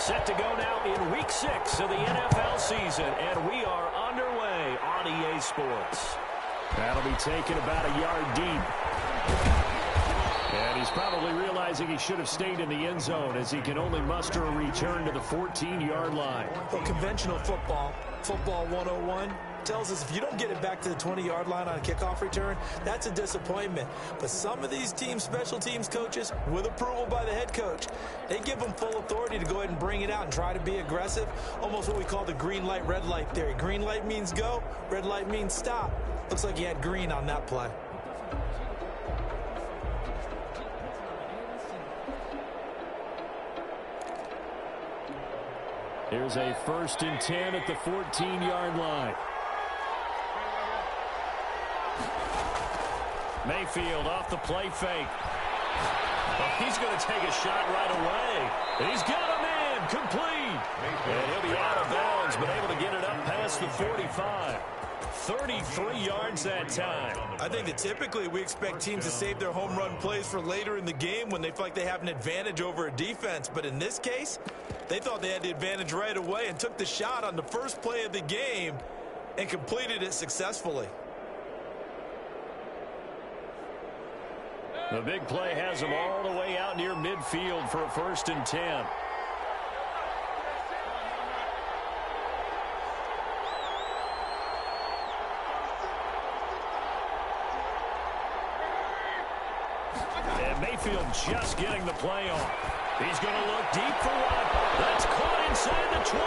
Set to go now in Week 6 of the NFL season, and we are underway on EA Sports. That'll be taken about a yard deep. And he's probably realizing he should have stayed in the end zone as he can only muster a return to the 14-yard line. Well, conventional football 101, tells us if you don't get it back to the 20-yard line on a kickoff return, that's a disappointment. But some of these teams, special teams coaches, with approval by the head coach, they give them full authority to go ahead and bring it out and try to be aggressive, almost what we call the green light, red light theory. Green light means go, red light means stop. Looks like he had green on that play. Here's a 1st and 10 at the 14-yard line. Mayfield off the play fake. Oh, he's going to take a shot right away. He's got a man complete. And he'll be out of bounds, but able to get it up past the 45. 33 yards that time. I think that typically we expect teams to save their home run plays for later in the game when they feel like they have an advantage over a defense. But in this case, they thought they had the advantage right away and took the shot on the first play of the game and completed it successfully. The big play has them all the way out near midfield for a 1st and 10. And Mayfield just getting the play off. He's going to look deep for one. That's caught inside the 20.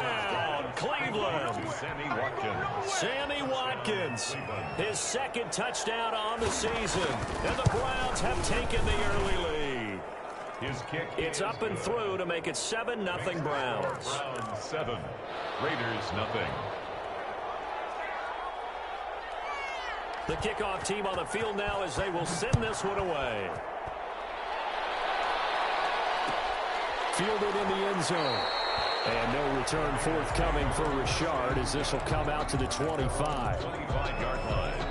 And Cleveland. Sammy Watkins. His 2nd touchdown on the season. And the Browns have taken the early lead. His kick. It's up and through to make it 7-0 Browns. Browns 7. Raiders nothing. The kickoff team on the field now as they will send this one away. Fielded in the end zone. And no return forthcoming for Richard as this will come out to the 25. 25-yard line.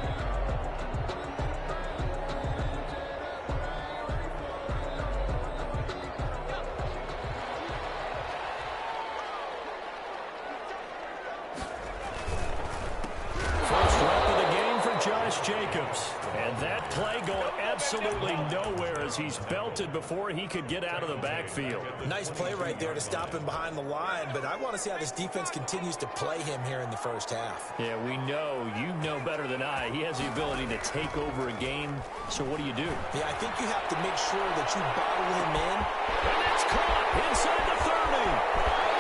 Josh Jacobs. And that play going absolutely nowhere as he's belted before he could get out of the backfield. Nice play right there to stop him behind the line, but I want to see how this defense continues to play him here in the first half. Yeah, we know. You know better than I. He has the ability to take over a game. So what do you do? Yeah, I think you have to make sure that you bottle him in. And it's caught inside the 30.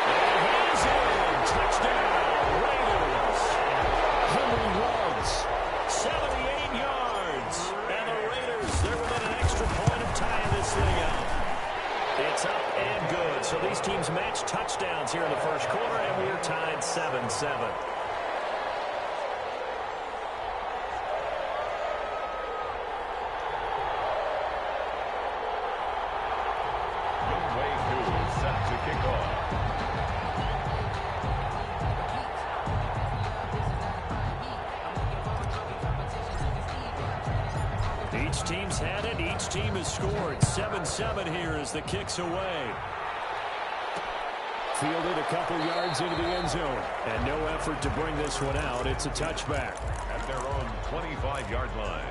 And he's in. Touchdown, Raiders. Henry Ruggs. 78 yards. And the Raiders, they're within an extra point of tying this thing out. It's up and good. So these teams match touchdowns here in the first quarter, and we're tied 7-7. Midway through, set to kick off. Each team's had it. Each team has scored. 7-7 here as the kick's away. Fielded a couple yards into the end zone. And no effort to bring this one out. It's a touchback. At their own 25-yard line.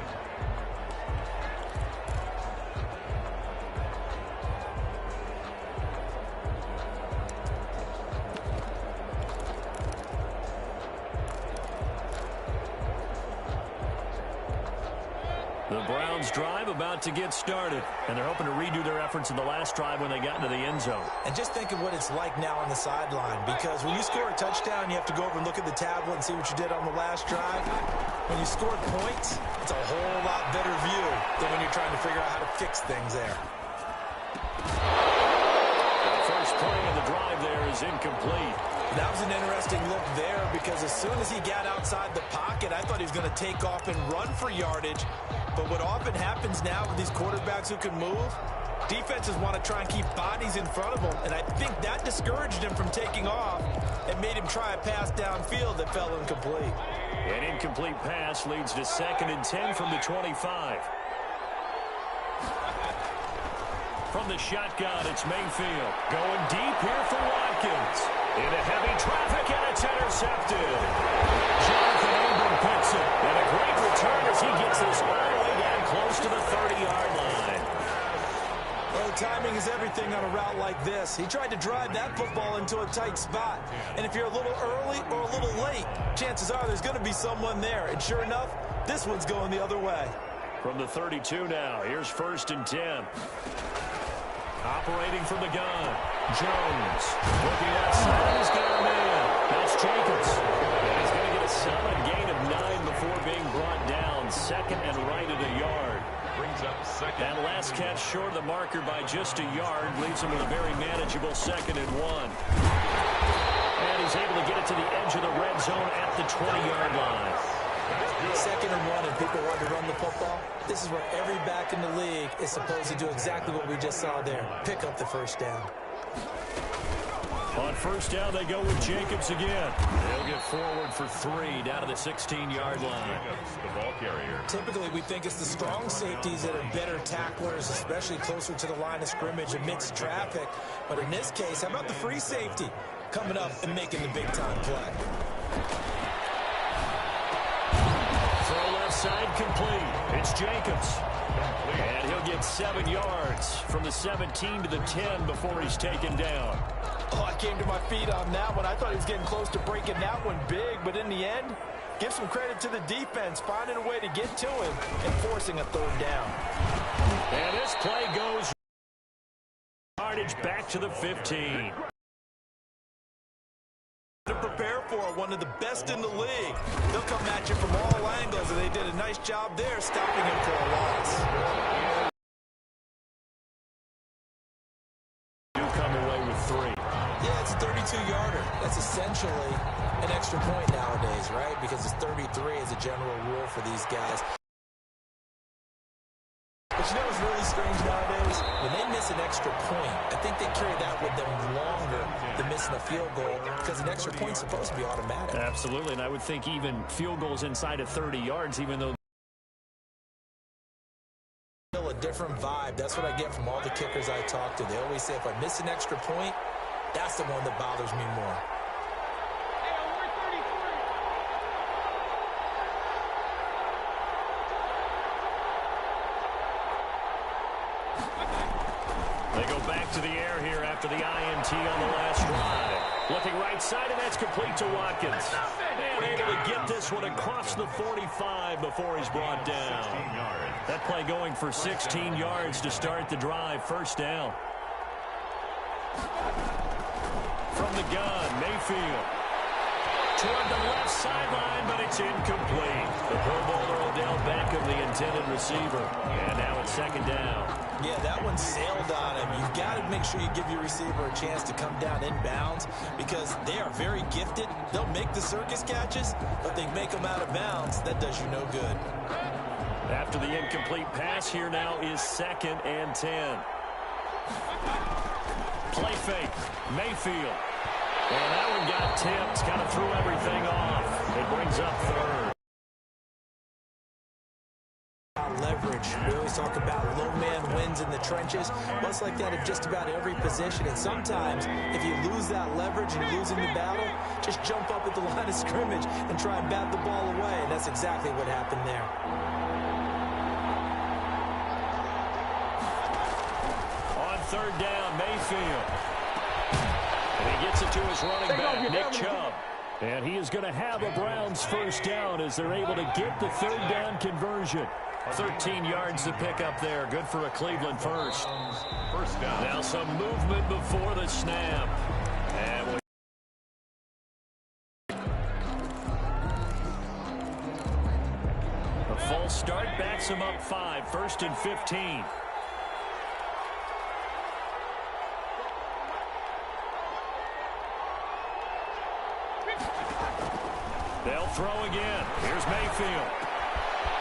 The Browns drive about to get started, and they're hoping to redo their efforts in the last drive when they got into the end zone. And just think of what it's like now on the sideline, because when you score a touchdown, you have to go over and look at the tablet and see what you did on the last drive. When you score points, it's a whole lot better view than when you're trying to figure out how to fix things there. The first play of the drive there is incomplete. That was an interesting look there because as soon as he got outside the pocket, I thought he was going to take off and run for yardage. But what often happens now with these quarterbacks who can move, defenses want to try and keep bodies in front of them. And I think that discouraged him from taking off and made him try a pass downfield that fell incomplete. An incomplete pass leads to 2nd and 10 from the 25. From the shotgun, it's Mayfield. Going deep here for Watkins. Into heavy traffic, and it's intercepted. Jonathan Abram picks it. And a great return as he gets this all the way down close to the 30-yard line. Well, timing is everything on a route like this. He tried to drive that football into a tight spot. And if you're a little early or a little late, chances are there's going to be someone there. And sure enough, this one's going the other way. From the 32 now, here's 1st and 10. Operating from the gun, Jones. Looking outside, he's got a man. That's Jacobs. And he's going to get a solid gain of 9 before being brought down. 2nd and right at a yard. Brings up 2nd. That last catch short of the marker by just a yard leaves him with a very manageable 2nd and 1. And he's able to get it to the edge of the red zone at the 20-yard line. 2nd and 1 and people want to run the football. This is where every back in the league is supposed to do exactly what we just saw there. Pick up the first down. On 1st down, they go with Jacobs again. They'll get forward for 3 down to the 16-yard line. Jacobs, the ball carrier. Typically, we think it's the strong safeties that are better tacklers, especially closer to the line of scrimmage amidst traffic. But in this case, how about the free safety coming up and making the big-time play? Throw left side complete. It's Jacobs. And he'll get 7 yards from the 17 to the 10 before he's taken down. Oh, I came to my feet on that one. I thought he was getting close to breaking that one big, but in the end, give some credit to the defense, finding a way to get to him and forcing a 3rd down. And this play goes yardage back to the 15. To prepare for one of the best in the league. They'll come at you from all angles, and they did a nice job there stopping him for a loss. Do come away with 3. Yeah, it's a 32-yarder. That's essentially an extra point nowadays, right? Because it's 33 as a general rule for these guys. But you know what's really strange nowadays? When they miss an extra point, I think they carry that with them longer than missing a field goal because an extra point's supposed to be automatic. Absolutely, and I would think even field goals inside of 30 yards, even though A different vibe. That's what I get from all the kickers I talk to. They always say if I miss an extra point, that's the one that bothers me more. they go back to the air here after the INT on the last drive. Looking right side, and that's complete to Watkins. And able to get this one across the 45 before he's brought down. That play going for 16 yards to start the drive. 1st down. From the gun, Mayfield. Toward the left sideline, but it's incomplete. The Pro Bowler Odell Beckham, the intended receiver. And now it's 2nd down. Yeah, that one sailed on him. You've got to make sure you give your receiver a chance to come down inbounds because they are very gifted. They'll make the circus catches, but they make them out of bounds. That does you no good. After the incomplete pass, here now is 2nd and 10. Play fake, Mayfield. And that one got tipped, kind of threw everything off. It brings up 3rd. Leverage. We always talk about low man wins in the trenches. Much like that at just about every position. And sometimes, if you lose that leverage and you're losing the battle, just jump up at the line of scrimmage and try and bat the ball away. And that's exactly what happened there. On 3rd down, Mayfield. And he gets it to his running back, Nick Chubb. And he is going to have a Browns 1st down as they're able to get the 3rd down conversion. 13 yards to pick up there. Good for a Cleveland 1st down. Now some movement before the snap. And a false start backs him up 5. 1st and 15. They'll throw again. Here's Mayfield.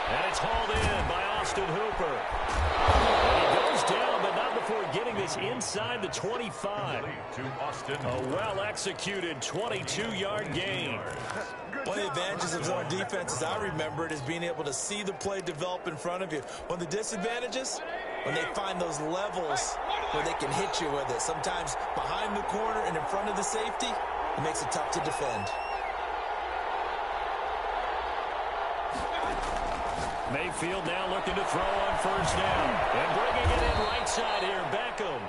And it's hauled in by Austin Hooper. And he goes down, but not before before getting this inside the 25. A well-executed 22-yard gain. One of the advantages of zone defense, as I remember it, is being able to see the play develop in front of you. One of the disadvantages, when they find those levels where they can hit you with it. Sometimes behind the corner and in front of the safety, it makes it tough to defend. Mayfield now looking to throw on first down. And bringing it in right side here, Beckham.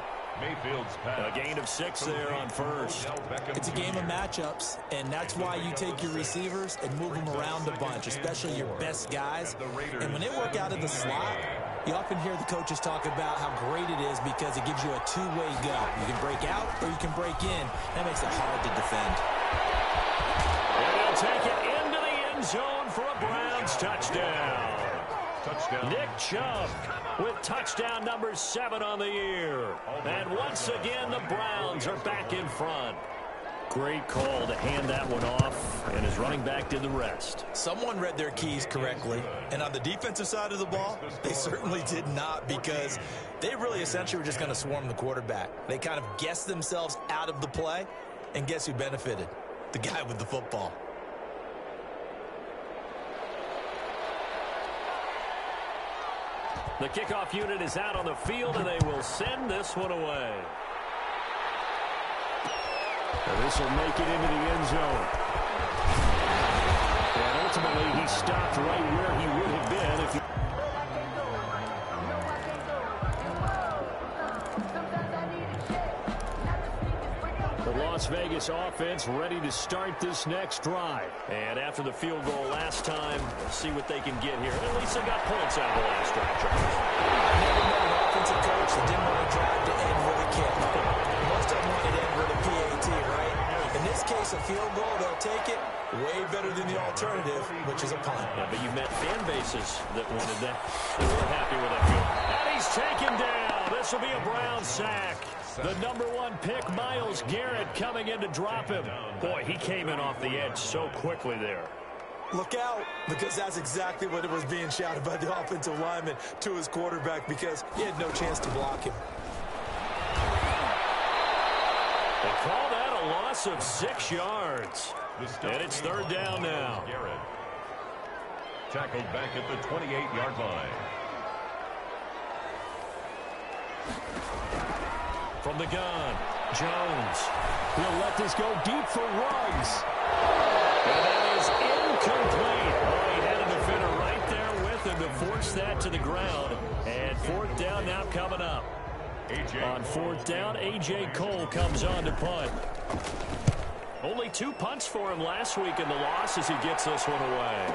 Mayfield's pass. A gain of 6 there on first. It's a game of matchups, and that's why you take your receivers and move them around a bunch, especially your best guys. And when they work out of the slot, you often hear the coaches talk about how great it is because it gives you a two-way go. You can break out or you can break in. That makes it hard to defend. And they'll take it into the end zone for a Browns touchdown. Nick Chubb with touchdown number 7 on the year. And once again, the Browns are back in front. Great call to hand that one off, and his running back did the rest. Someone read their keys correctly, and on the defensive side of the ball, they certainly did not, because they really essentially were just going to swarm the quarterback. They kind of guessed themselves out of the play, and guess who benefited? The guy with the football. The kickoff unit is out on the field, and they will send this one away. And this will make it into the end zone. And ultimately, he stopped right where he would have been if he... The Las Vegas offense ready to start this next drive. And after the field goal last time, we'll see what they can get here. At least they got points out of the last drive. I never met an offensive coach that didn't want to drive to end with a kick. Most of them want to end with a PAT, right? In this case, a field goal, they'll take it. Way better than the alternative, which is a punt. Yeah, but you met fan bases that wanted that. They were happy with that field. And he's taken down. This will be a Brown sack. The number 1 pick, Myles Garrett, coming in to drop him. Boy, he came in off the edge so quickly there. Look out, because that's exactly what it was being shouted by the offensive lineman to his quarterback, because he had no chance to block him. They call that a loss of 6 yards. And it's 3rd down now. Garrett. Tackled back at the 28-yard line. From the gun, Jones. He'll let this go deep for Ruggs. And that is incomplete. Oh, he had a defender right there with him to force that to the ground. And 4th down now coming up. On 4th down, A.J. Cole comes on to punt. Only 2 punts for him last week in the loss as he gets this one away.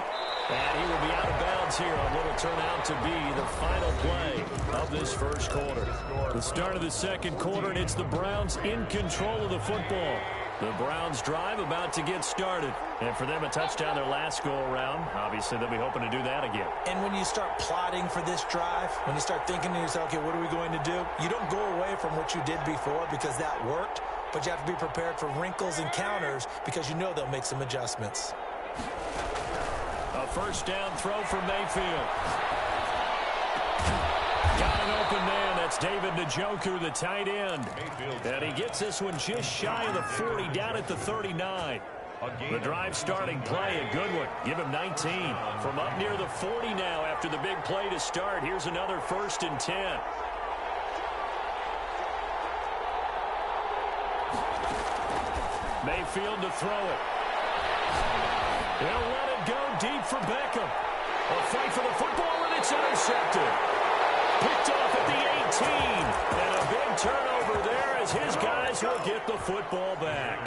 And he will be out of bounds here on what will turn out to be the final play of this first quarter. The start of the second quarter, and it's the Browns in control of the football. The Browns drive about to get started. And for them, a touchdown their last go-around. Obviously, they'll be hoping to do that again. And when you start plotting for this drive, when you start thinking to yourself, okay, what are we going to do? You don't go away from what you did before because that worked, but you have to be prepared for wrinkles and counters because you know they'll make some adjustments. A first down throw for Mayfield. Got an open man. That's David Njoku, the tight end. And he gets this one just shy of the 40, down at the 39. The drive starting play, a good one. Give him 19. From up near the 40 now after the big play to start. Here's another 1st and 10. Mayfield to throw it. He'll let it go deep for Beckham. A fight for the football, and it's intercepted. Picked off at the 18. And a big turnover there as his guys will get the football back.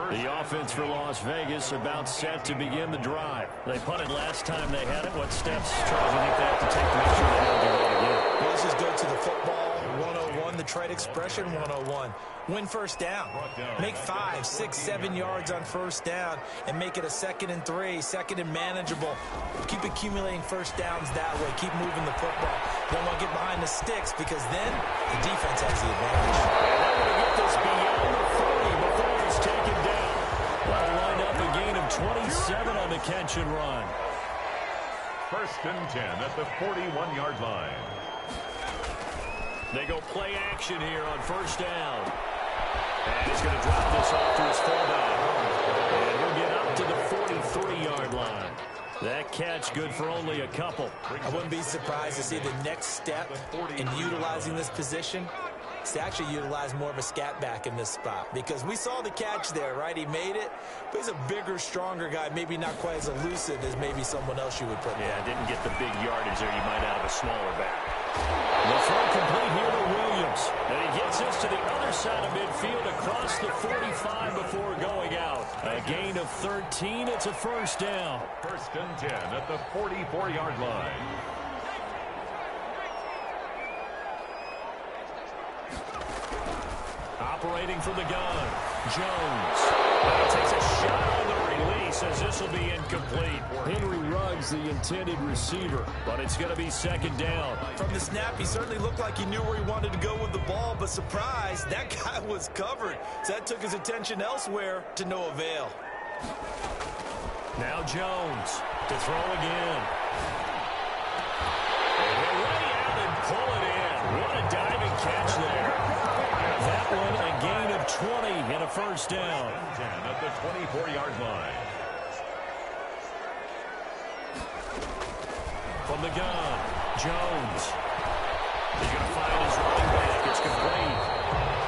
The offense for Las Vegas about set to begin the drive. They punted last time they had it. What steps, Charles, do you think they have to take to make sure they don't do that again? Well, let's just go to the football 101, the trade expression 101. Win first down. Make 5, 6, 7 yards on first down and make it a 2nd and 3, 2nd and manageable. Keep accumulating first downs that way. Keep moving the football. Don't want to get behind the sticks because then the defense has the advantage. And they're going to get this beyond the 40 before it's taken down. That'll line up a gain of 27 on the catch and run. 1st and 10 at the 41-yard line. They go play action here on first down. And he's going to drop this off to his fullback. And he'll get up to the 43-yard line. That catch good for only a couple. I wouldn't be surprised to see the next step in utilizing this position is to actually utilize more of a scat back in this spot. Because we saw the catch there, right? He made it, but he's a bigger, stronger guy, maybe not quite as elusive as maybe someone else you would put there. Yeah, didn't get the big yardage there you might out of a smaller back. The throw complete here to Williams. And he gets this to the other side of midfield across the 45 before going out. A gain of 13. It's a first down. First and 10 at the 44-yard line. Operating from the gun, Jones. He takes a shot on the release as this will be incomplete. Henry Ruggs, the intended receiver, but it's going to be second down. From the snap, he certainly looked like he knew where he wanted to go with the ball, but surprise, that guy was covered. So that took his attention elsewhere to no avail. Now Jones to throw again. And they're ready out and pull it in. What a diving catch there. That one a gain of 20 and a first down. 10 at the 24-yard line. From the gun, Jones. He's going to find his running back. It's complete.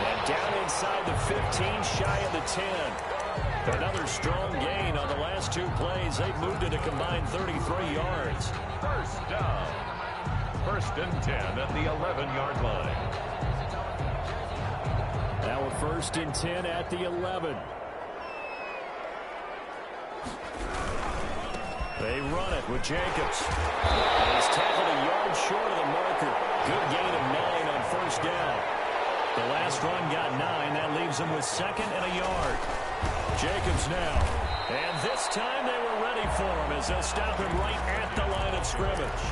And down inside the 15, shy of the 10. Another strong gain on the last two plays. They've moved it a combined 33 yards. First down. First and 10 at the 11-yard line. Now a first and 10 at the 11. They run it with Jacobs. And he's tackled a yard short of the marker. Good gain of 9 on first down. The last run got 9. That leaves them with second and a yard. Jacobs now. And this time they were ready for him as they'll stop him right at the line of scrimmage.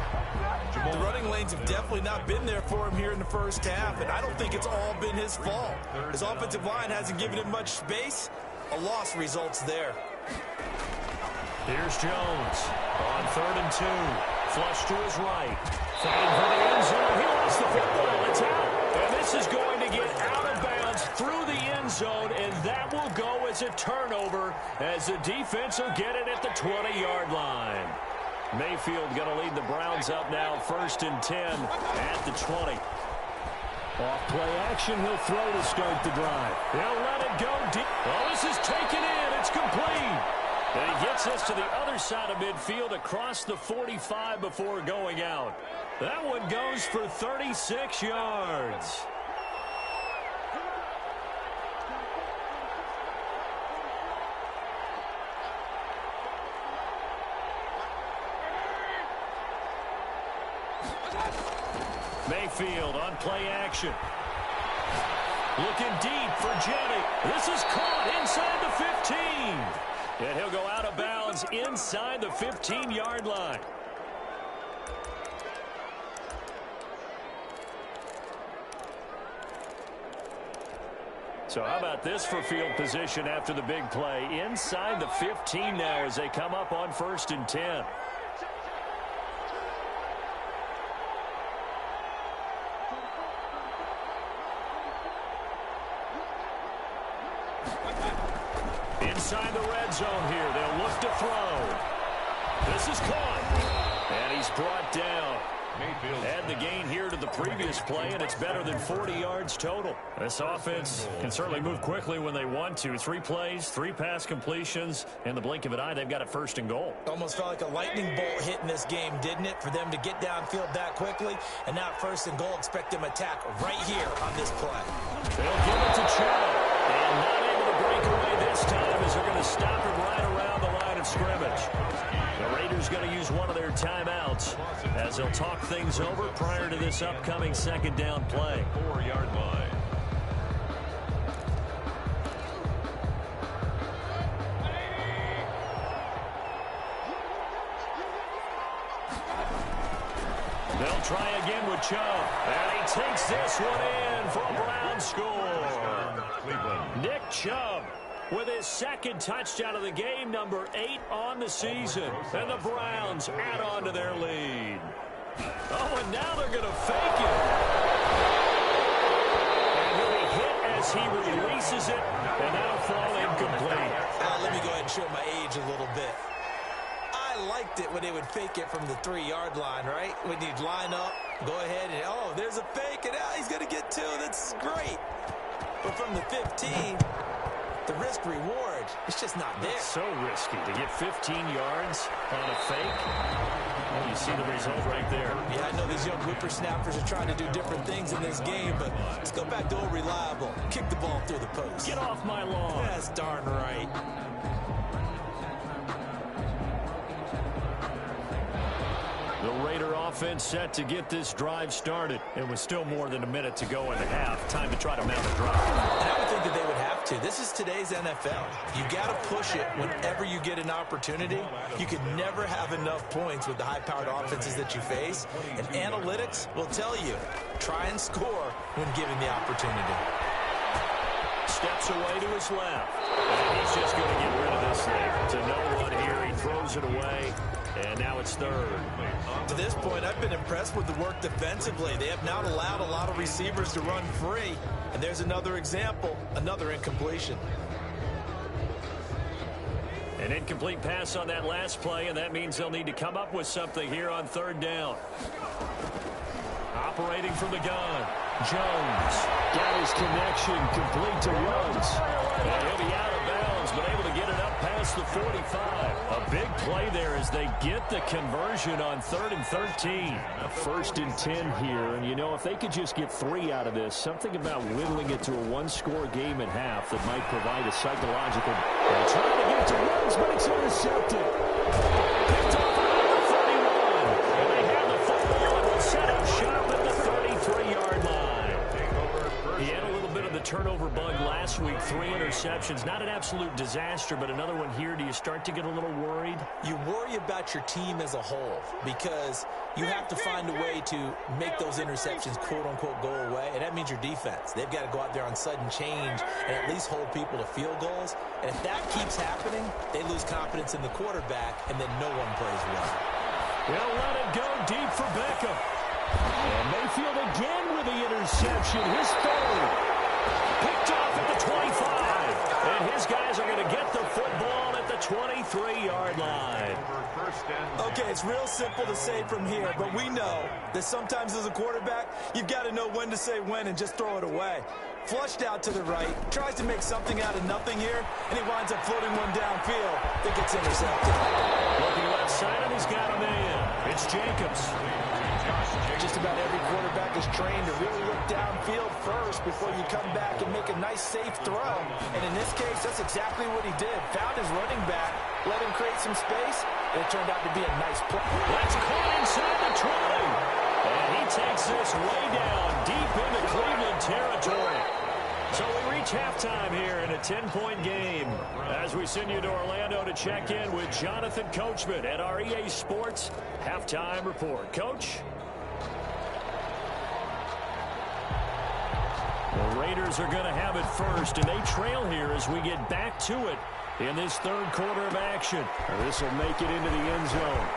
The running lanes have definitely not been there for him here in the first half, and I don't think it's all been his fault. His offensive line hasn't given him much space. A loss results there. Here's Jones on 3rd and 2. Flush to his right. Fighting for the end zone. He lost the football. It's out. And this is going to get out of bounds through the end zone, and that will go as a turnover as the defense will get it at the 20-yard line. Mayfield going to lead the Browns up now, 1st and 10 at the 20. Off play action, he'll throw to start the drive. He'll let it go deep. Oh, this is taken in. It's complete. And he gets this to the other side of midfield across the 45 before going out. That one goes for 36 yards. Mayfield on play action. Looking deep for Jenny. This is caught inside the 15. And he'll go out of bounds inside the 15-yard line. So how about this for field position after the big play? Inside the 15 now as they come up on 1st and 10. Inside the red zone here. They'll look to throw. This is caught. And he's brought down. Add the gain here to the previous play, and it's better than 40 yards total. This offense can certainly move quickly when they want to. 3 plays, 3 pass completions. In the blink of an eye, they've got a 1st and goal. Almost felt like a lightning bolt hit in this game, didn't it? For them to get downfield that quickly. And now 1st and goal, expect them to attack right here on this play. They'll give it to Chubb. And not able to break away this time as they're going to stop him right around the line of scrimmage. The Raiders going to use one of their timeouts as they'll talk things over prior to this upcoming 2nd down play. 4-yard line. They'll try again with Chubb. And he takes this one in for a Brown score. Cleveland. Nick Chubb with his 2nd touchdown of the game, number 8 on the season. And the Browns add on to their lead. Oh, and now they're going to fake it. He releases it, and that'll fall incomplete. Let me go ahead and show my age a little bit. I liked it when they would fake it from the 3-yard line, right? When you'd line up, go ahead and, oh, there's a fake, and he's going to get 2. That's great. But from the 15, the risk-reward, it's just not there. It's so risky to get 15 yards on a fake. Well, you see the result right there. Yeah, I know these young whippersnappers are trying to do different things in this game, but let's go back to old reliable. Kick the ball through the post. Get off my lawn. That's darn right. The Raider offense set to get this drive started. It was still more than a minute to go in the half. Time to try to mount a drive. And I would think that they would have to. This is today's NFL. You got to push it whenever you get an opportunity. You can never have enough points with the high-powered offenses that you face. And analytics will tell you, try and score when given the opportunity. Steps away to his left. And he's just going to get rid of this thing. To no one here. He throws it away. And now it's third. To this point, I've been impressed with the work defensively. They have not allowed a lot of receivers to run free. And there's another example, another incompletion. An incomplete pass on that last play, and that means they'll need to come up with something here on third down. Operating from the gun, Jones got his connection, complete to Rhodes. And he'll be out of bounds, but able to get it up past the 45. A big play there as they get the conversion on 3rd and 13. First and 10 here, and you know, if they could just get 3 out of this, something about whittling it to a one-score game at half that might provide a psychological. They're trying to get it to Rhodes, but it's intercepted. Picked off around the 31, and they have the football and will set up shop at the 33-yard line. He had a little bit of the turnover bug last week, 3 interceptions. Not an absolute disaster, but another one here. Do you start to get a little worried? You worry about your team as a whole because you have to find a way to make those interceptions quote-unquote go away, and that means your defense. They've got to go out there on sudden change and at least hold people to field goals. And if that keeps happening, they lose confidence in the quarterback, and then no one plays well. They'll let it go deep for Beckham. And Mayfield again with the interception, his third. Picked off at the 25. And his guys are going to get the football at the 23-yard line. Okay, it's real simple to say from here, but we know that sometimes as a quarterback, you've got to know when to say when and just throw it away. Flushed out to the right, tries to make something out of nothing here, and he winds up floating one downfield that gets intercepted. Looking left side, and he's got a man. It's Jacobs. Just about every quarterback is trained to really look downfield first before you come back and make a nice, safe throw. And in this case, that's exactly what he did. Found his running back, let him create some space, and it turned out to be a nice play. That's caught inside the 20. And he takes this way down, deep into Cleveland territory. So we reach halftime here in a 10-point game as we send you to Orlando to check in with Jonathan Coachman at our EA Sports Halftime Report. Coach? The Raiders are going to have it first, and they trail here as we get back to it in this third quarter of action. This will make it into the end zone.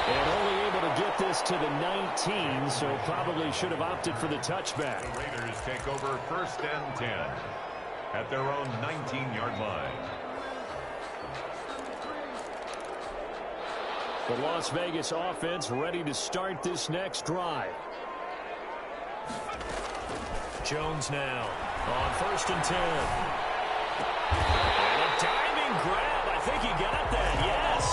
And only able to get this to the 19, so probably should have opted for the touchback. The Raiders take over 1st and 10 at their own 19-yard line. The Las Vegas offense ready to start this next drive. Jones now on 1st and 10. And a diving grab. I think he got that, yes.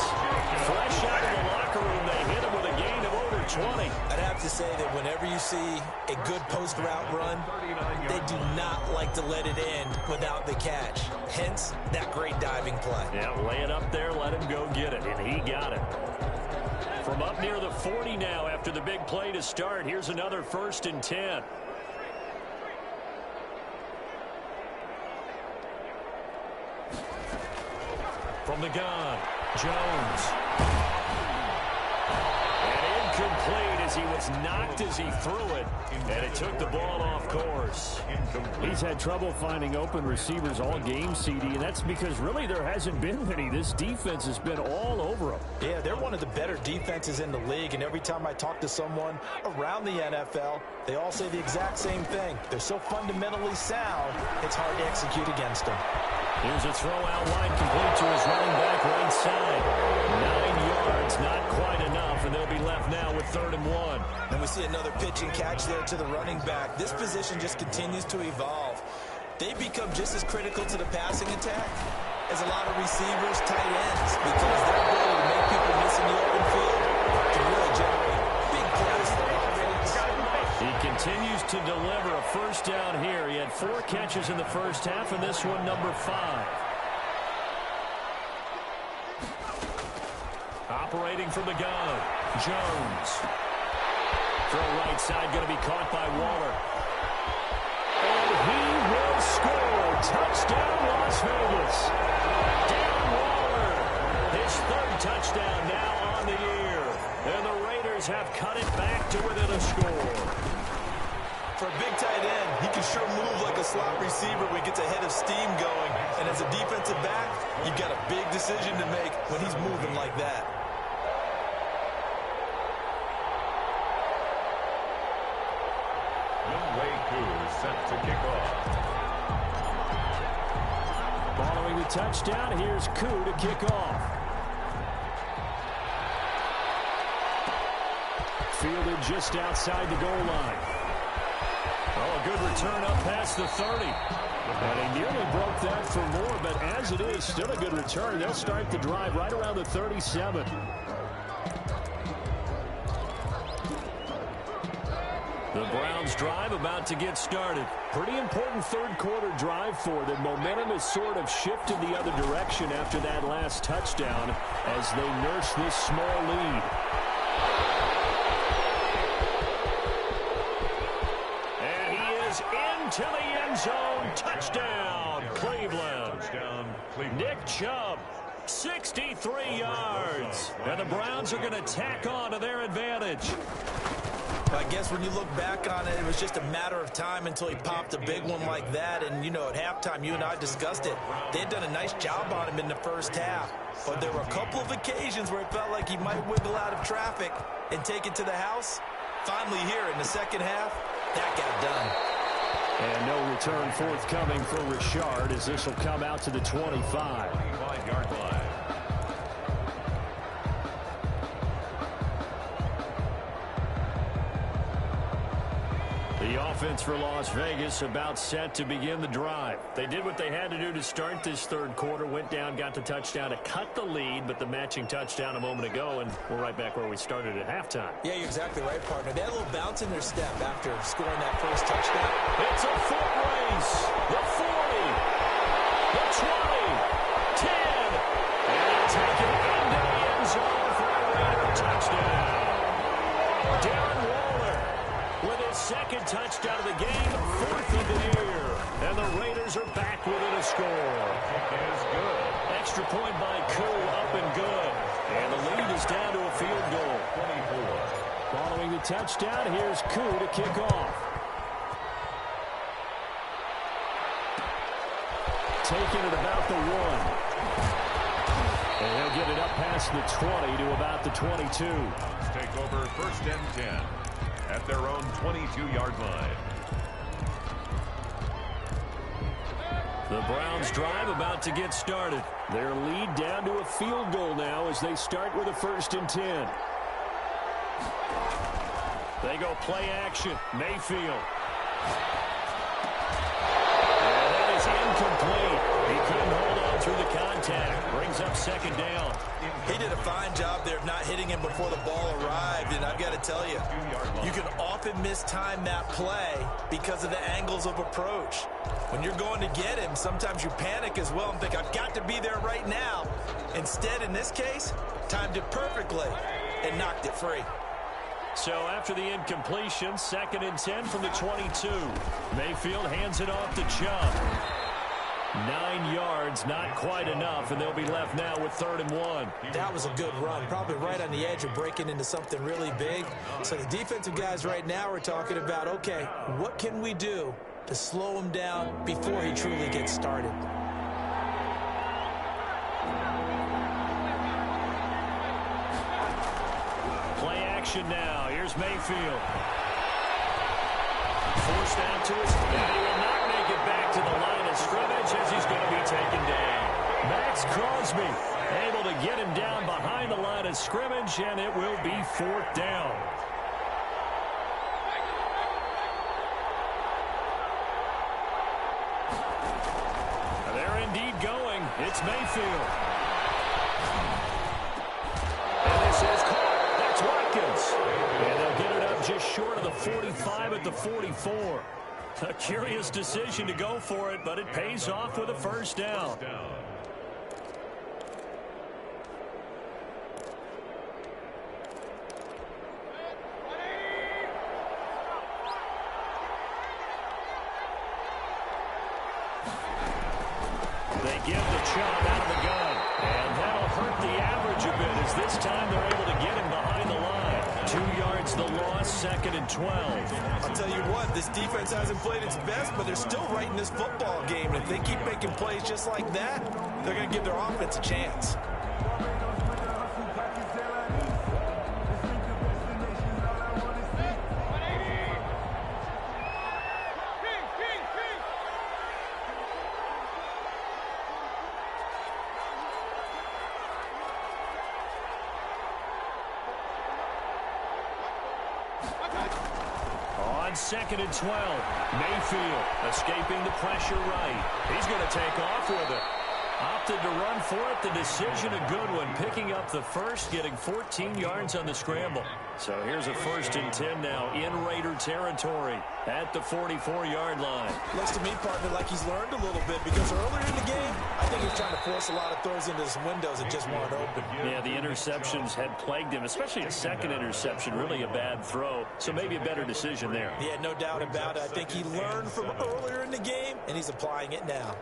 Fresh out of the locker room, they hit him with a gain of over 20. I'd have to say that whenever you see a good post route run, they do not like to let it end without the catch. Hence, that great diving play. Yeah, lay it up there, let him go get it, and he got it. From up near the 40 now after the big play to start, here's another 1st and 10. From the gun, Jones. And incomplete as as he was knocked as he threw it, and it took the ball off course. He's had trouble finding open receivers all game, CD, and that's because really there hasn't been many. This defense has been all over him. Yeah, they're one of the better defenses in the league, and every time I talk to someone around the NFL, they all say the exact same thing. They're so fundamentally sound, it's hard to execute against them. Here's a throw out wide, complete to his running back right side. 9 yards, not quite enough, and they'll be left now with 3rd and 1. And we see another pitch and catch there to the running back. This position just continues to evolve. They become just as critical to the passing attack as a lot of receivers, tight ends, because their ability to make people miss in the open field can really generate big plays for offense. He continues to deliver a first down here. He had 4 catches in the first half, and this one number 5. Operating from the gun, Jones. Throw right side, going to be caught by Waller. And he will score. Touchdown, Las Vegas. Darren Waller, his 3rd touchdown now on the year. And the Raiders have cut it back to within a score. For a big tight end, he can sure move like a slot receiver when he gets a head of steam going. And as a defensive back, you've got a big decision to make when he's moving like that. Younghoe Koo set to kick off. Following the touchdown, here's Koo to kick off. Fielded just outside the goal line. Oh, a good return up past the 30. And he nearly broke that for more, but as it is, still a good return. They'll start the drive right around the 37. The Browns drive about to get started. Pretty important 3rd quarter drive for them. Momentum has sort of shifted the other direction after that last touchdown as they nurse this small lead. And he is into the end zone. Touchdown, Cleveland. Touchdown, Cleveland. Nick Chubb, 63 yards. And the Browns are going to tack on to their advantage. I guess when you look back on it, it was just a matter of time until he popped a big one like that. And, you know, at halftime, you and I discussed it. They had done a nice job on him in the first half. But there were a couple of occasions where it felt like he might wiggle out of traffic and take it to the house. Finally here in the second half, that got done. And no return forthcoming for Richard as this will come out to the 25. 25-yard line. The offense for Las Vegas about set to begin the drive. They did what they had to do to start this 3rd quarter. Went down, got the touchdown to cut the lead, but the matching touchdown a moment ago, and we're right back where we started at halftime. Yeah, you're exactly right, partner. They had a little bounce in their step after scoring that first touchdown. It's a foot race. The 40, the 20, 10, and they'll take it into the end zone for a Raider touchdown. Darren Waller with his 2nd touchdown of the game, 4th of the year. And the Raiders are back within a score. Kick is good. Extra point by Koo, up and good. And the lead is down to a field goal. 24. Following the touchdown, here's Koo to kick off. Taking it about the 1. And he'll get it up past the 20 to about the 22. Browns take over 1st and 10 at their own 22-yard line. The Browns drive about to get started. Their lead down to a field goal now as they start with a 1st and 10. They go play action. Mayfield. And that is incomplete. He couldn't hold on through the contact. Brings up 2nd down. He did a fine job there of not hitting him before the ball arrived, and I've got to tell you, you can often mistime that play because of the angles of approach. When you're going to get him, sometimes you panic as well and think, I've got to be there right now. Instead, in this case, timed it perfectly and knocked it free. So after the incompletion, 2nd and 10 from the 22. Mayfield hands it off to Chubb. 9 yards, not quite enough, and they'll be left now with 3rd and 1. That was a good run, probably right on the edge of breaking into something really big. So the defensive guys right now are talking about, okay, what can we do to slow him down before he truly gets started? Play action now. Here's Mayfield. Forced out to his feet. He will not make it back to the line of scrimmage as he's going to be taken down. Max Crosby able to get him down behind the line of scrimmage, and it will be 4th down. They're indeed going. It's Mayfield. And this is caught. That's Watkins. And they'll get it up just short of the 45 at the 44. A curious decision to go for it, but it pays off with a 1st down. They give the chop out of the gun, and that'll hurt the average a bit as this time they're able to get him behind the line. 2 yards the loss, 2nd and 12. I'll tell you what, this defense hasn't played its best, but they're still right in this football game. And if they keep making plays just like that, they're going to give their offense a chance. On 2nd and 12, Mayfield escaping the pressure right. He's going to take off with it. Opted to run for it. The decision a good one. Picking up the first, getting 14 yards on the scramble. So here's a 1st and 10 now in Raider territory at the 44-yard line. Looks to me, partner, like he's learned a little bit because earlier in the game, I think he was trying to force a lot of throws into his windows that just weren't open. Yeah, the interceptions had plagued him, especially a second interception, really a bad throw. So maybe a better decision there. Yeah, no doubt about it. I think he learned from earlier in the game, and he's applying it now.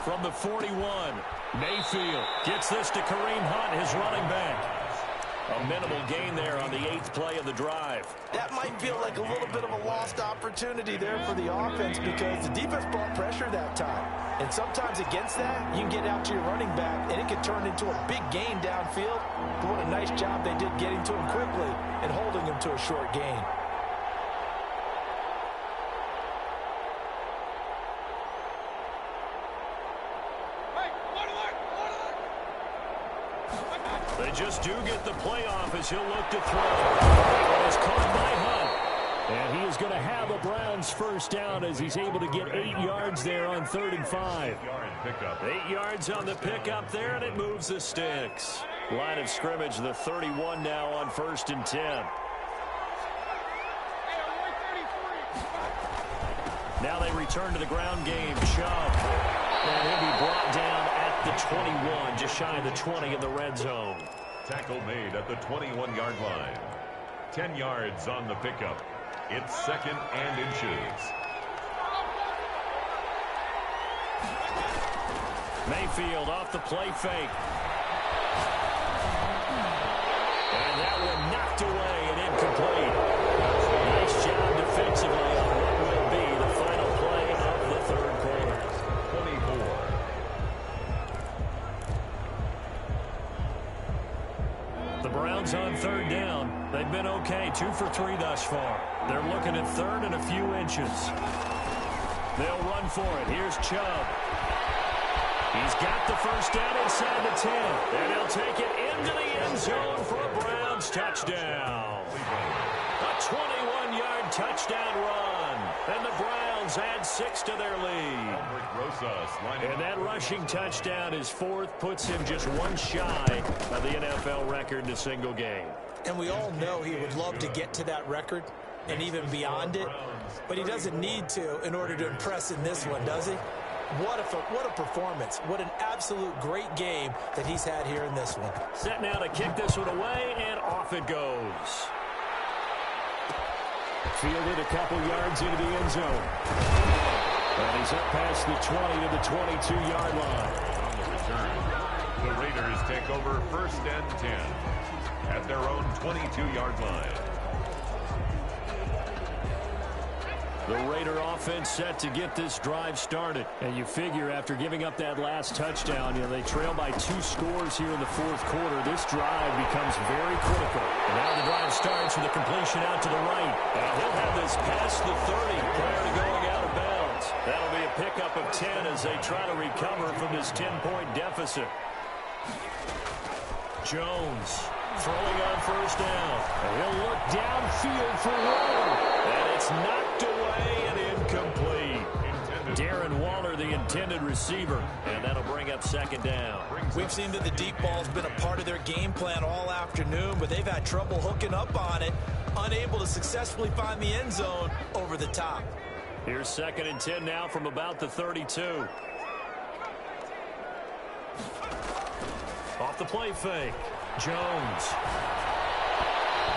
From the 41, Mayfield gets this to Kareem Hunt, his running back. A minimal gain there on the 8th play of the drive. That might feel like a little bit of a lost opportunity there for the offense because the defense brought pressure that time. And sometimes against that, you can get out to your running back, and it can turn into a big gain downfield. But what a nice job they did getting to him quickly and holding him to a short gain. They just do get the playoff as he'll look to throw. It is caught by Hunt. And he is going to have a Browns 1st down as he's able to get 8 yards there on 3rd and 5. 8 yards on the pickup there, and it moves the sticks. Line of scrimmage, the 31 now on 1st and 10. Now they return to the ground game. Chubb. And he'll be brought down at the 21, just shy of the 20 in the red zone. Tackle made at the 21-yard line. 10 yards on the pickup. It's 2nd and inches. Mayfield off the play fake. And that one knocked away and incomplete. Nice job defensively on what will be the final play of the 3rd quarter. 24. The Browns on 3rd down. They've been okay, 2 for 3 thus far. They're looking at 3rd and a few inches. They'll run for it. Here's Chubb. He's got the 1st down inside the 10. And he'll take it into the end zone for a Browns touchdown. A 21-yard touchdown run. And the Browns add 6 to their lead. And that rushing touchdown is 4th, puts him just 1 shy of the NFL record in a single game. And we all know he would love to get to that record. and even beyond it, but he doesn't need to in order to impress in this one, does he? What a performance. What an absolute great game that he's had here in this one. Set now to kick this one away, and off it goes. Fielded a couple yards into the end zone. And he's up past the 20 to the 22-yard line. On the return, the Raiders take over 1st and 10 at their own 22-yard line. The Raider offense set to get this drive started. And you figure after giving up that last touchdown, they trail by 2 scores here in the 4th quarter. This drive becomes very critical. And now the drive starts with a completion out to the right. And he'll have this past the 30 prior to going out of bounds. That'll be a pickup of 10 as they try to recover from this 10-point deficit. Jones throwing on 1st down. And he'll look downfield for one. And it's knocked away and incomplete. Darren Waller, the intended receiver. And that'll bring up 2nd down. We've seen that the deep ball's been a part of their game plan all afternoon, but they've had trouble hooking up on it, unable to successfully find the end zone over the top. Here's 2nd and 10 now from about the 32. Off the play fake. Jones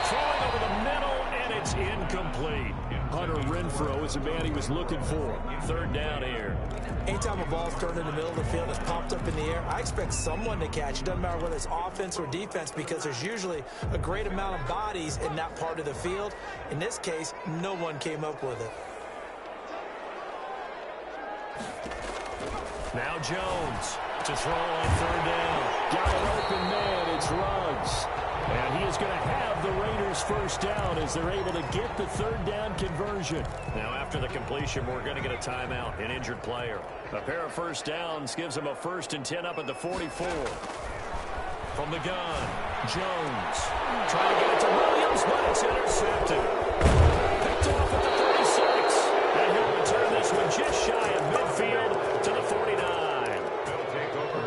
throwing over the middle, and it's incomplete. Hunter Renfrow is the man he was looking for. 3rd down here. Anytime a ball's thrown in the middle of the field, it's popped up in the air, I expect someone to catch it. Doesn't matter whether it's offense or defense, because there's usually a great amount of bodies in that part of the field. In this case, no one came up with it. Now Jones to throw on 3rd down. Got an open man. It's Ruggs. And he is going to have the Raiders' 1st down as they're able to get the 3rd down conversion. Now after the completion, we're going to get a timeout, an injured player. A pair of 1st downs gives them a 1st and 10 up at the 44. From the gun, Jones trying to get it to Williams, but it's intercepted. Picked off at the 36. And he'll return this one just shy of midfield to the 49.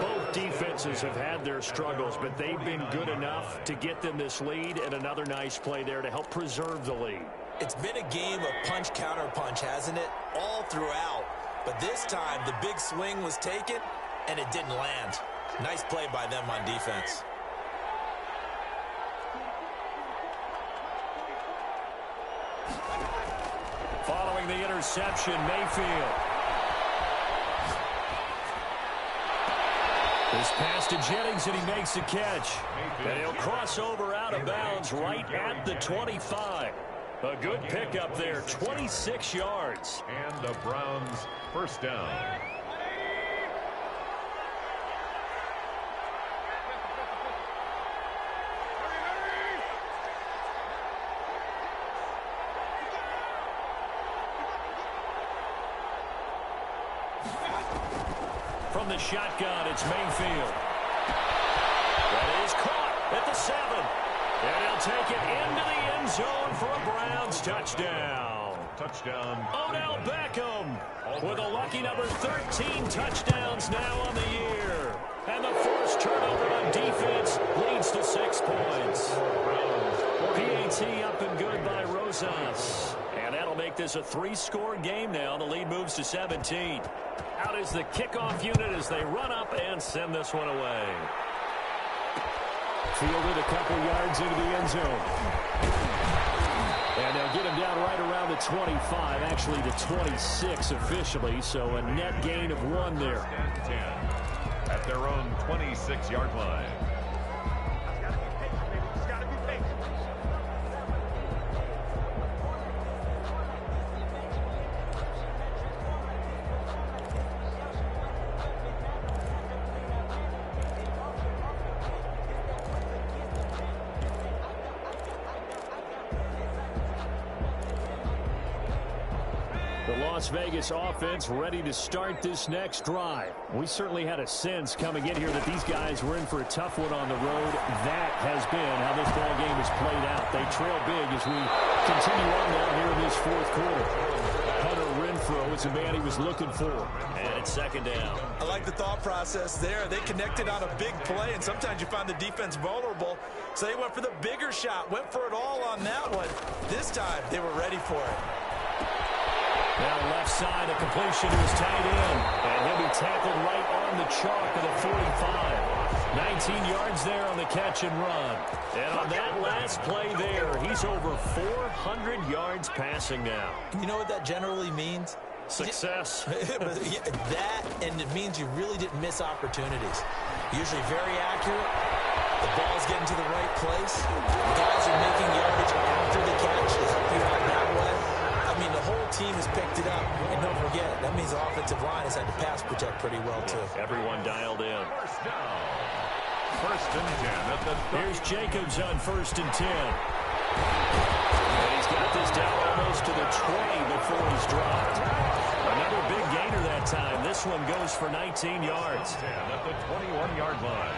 Both defenses have had their struggles, but they've been good enough to get them this lead, and another nice play there to help preserve the lead. It's been a game of punch-counter-punch, hasn't it? All throughout. But this time, the big swing was taken, and it didn't land. Nice play by them on defense. Following the interception, Mayfield. This pass to Jennings, and he makes the catch. And he'll cross over out of bounds right at the 25. A good pickup there, 26 yards. And the Browns' 1st down. From the shotgun, it's Mayfield. That is caught at the 7. And he'll take it into the end zone for a Browns touchdown. Touchdown. Odell Beckham with a lucky number 13 touchdowns now on the year. And the first turnover on defense leads to 6 points. PAT up and good by Rosas. And that'll make this a 3-score game now. The lead moves to 17. Out is the kickoff unit as they run up and send this one away. Fielded a couple yards into the end zone. And they'll get him down right around the 25, actually the 26 officially, so a net gain of 1 there. 10 at their own 26-yard line. Las Vegas offense ready to start this next drive. We certainly had a sense coming in here that these guys were in for a tough one on the road. That has been how this ball game has played out. They trail big as we continue on now here in this 4th quarter. Hunter Renfrow was the man he was looking for. And it's second down. I like the thought process there. They connected on a big play, and sometimes you find the defense vulnerable. So they went for the bigger shot, went for it all on that one. This time, they were ready for it. Now left side, a completion to his tight end. And he'll be tackled right on the chalk of the 45. 19 yards there on the catch and run. And on that last play there, he's over 400 yards passing now. You know what that generally means? Success. That, and it means you really didn't miss opportunities. Usually very accurate. The ball's getting to the right place. The guys are making yardage after the catch to help you out that way. I mean, the whole team has picked it up. And don't forget, that means the offensive line has had to pass protect pretty well, too. Everyone dialed in. First down. First and 10 at the... Here's Jacobs on 1st and 10. And he's got this down almost to the 20 before he's dropped. Another big gainer that time. This one goes for 19 yards. 10 at the 21-yard line.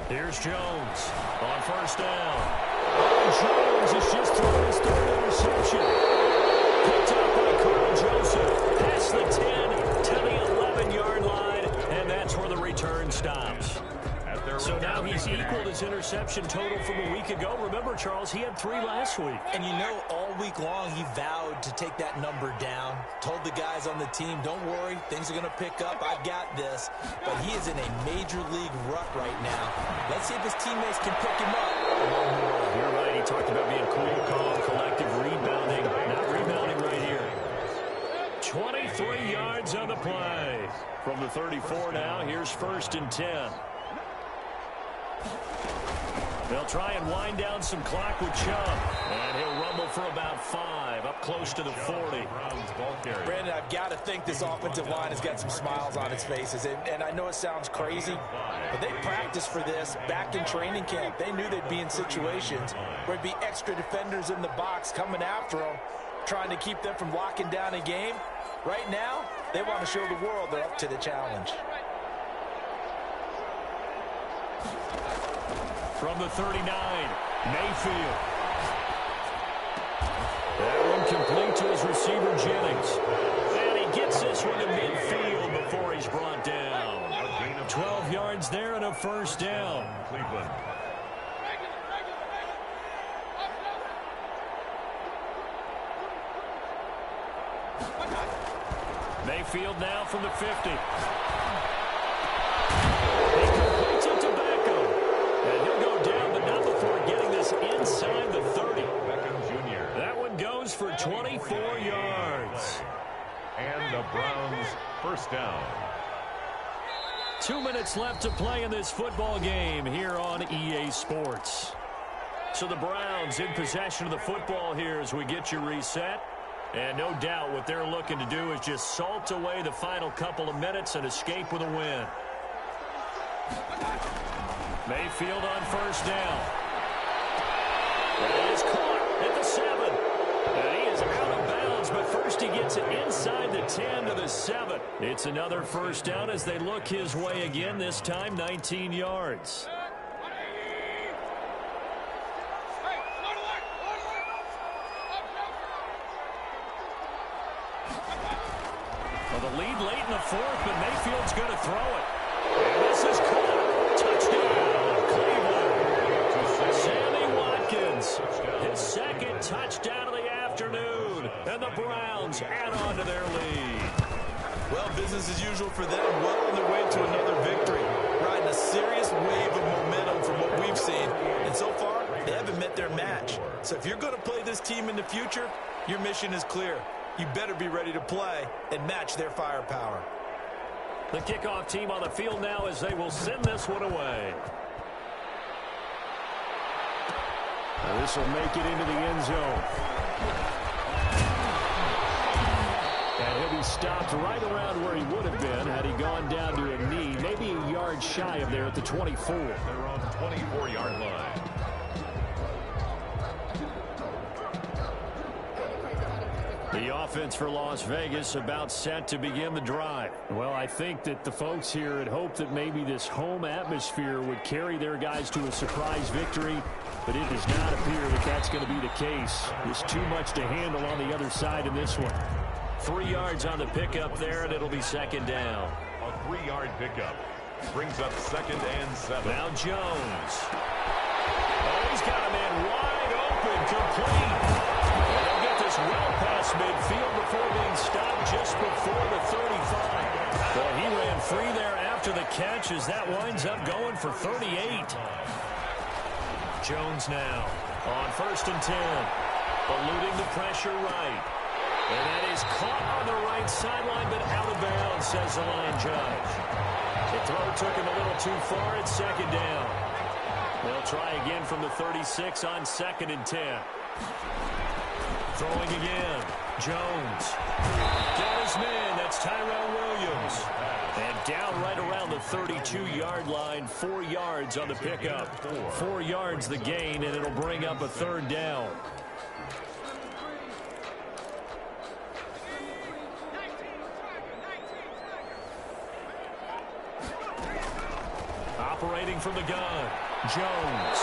Here's Jones on 1st down. Jones has just thrown his 3rd interception. Picked up by Carl Joseph. Past the 10 to the 11-yard line, and that's where the return stops. So now he's equaled his interception total from a week ago. Remember, Charles, he had 3 last week. And you know, all week long, he vowed to take that number down. Told the guys on the team, don't worry, things are going to pick up. I've got this. But he is in a major league rut right now. Let's see if his teammates can pick him up along the way. You're right. He talked about being cool, calm, collective, rebounding. Not rebounding right here. 23 yards on the play. From the 34 now, here's 1st and 10. They'll try and wind down some clock with Chubb. And he'll rumble for about 5, up close to the 40. Brandon, I've got to think this offensive line has got some smiles on its faces. And I know it sounds crazy, but they practiced for this back in training camp. They knew they'd be in situations where it'd be extra defenders in the box coming after them, trying to keep them from locking down a game. Right now, they want to show the world they're up to the challenge. From the 39, Mayfield. That one complete to his receiver, Jennings. And he gets this one to midfield before he's brought down. 12 yards there and a 1st down. Cleveland. Mayfield now from the 50. He completes it to Beckham. And he'll go down, but not before getting this inside the 30. Beckham Jr. That one goes for 24 yards. And the Browns' 1st down. 2 minutes left to play in this football game here on EA Sports. So the Browns in possession of the football here as we get you reset. And no doubt what they're looking to do is just salt away the final couple of minutes and escape with a win. Mayfield on 1st down. And he's caught at the 7. And he is out of bounds, but first he gets it inside the 10 to the 7. It's another 1st down as they look his way again, this time 19 yards. Well, the lead late in the 4th, but Mayfield's going to throw it. And this is caught. Touchdown, Cleveland. Sammy Watkins, his 2nd touchdown of the afternoon. And the Browns add on to their lead. Well, business as usual for them. Well on their way to another victory. Riding a serious wave of momentum from what we've seen. And so far, they haven't met their match. So if you're going to play this team in the future, your mission is clear. You better be ready to play and match their firepower. The kickoff team on the field now as they will send this one away. Now this will make it into the end zone. And he'll be stopped right around where he would have been had he gone down to a knee, maybe a yard shy of there at the 24. They're on the 24-yard line. The offense for Las Vegas about set to begin the drive. Well, I think that the folks here had hoped that maybe this home atmosphere would carry their guys to a surprise victory, but it does not appear that that's going to be the case. There's too much to handle on the other side in this one. 3 yards on the pickup there, and it'll be second down. A 3-yard pickup brings up 2nd and 7. Now Jones. Oh, he's got a man wide open, complete. They'll get this well past midfield before being stopped just before the 35. Boy, he ran free there after the catch as that winds up going for 38. Jones now on 1st and 10. Eluding the pressure right. And that is caught on the right sideline, but out of bounds, says the line judge. The throw took him a little too far. It's second down. They'll try again from the 36 on 2nd and 10. Throwing again. Jones. Got his man. That's Tyrell Williams. And down right around the 32-yard line. 4 yards on the pickup. 4 yards the gain, and it'll bring up a 3rd down. Operating from the gun. Jones.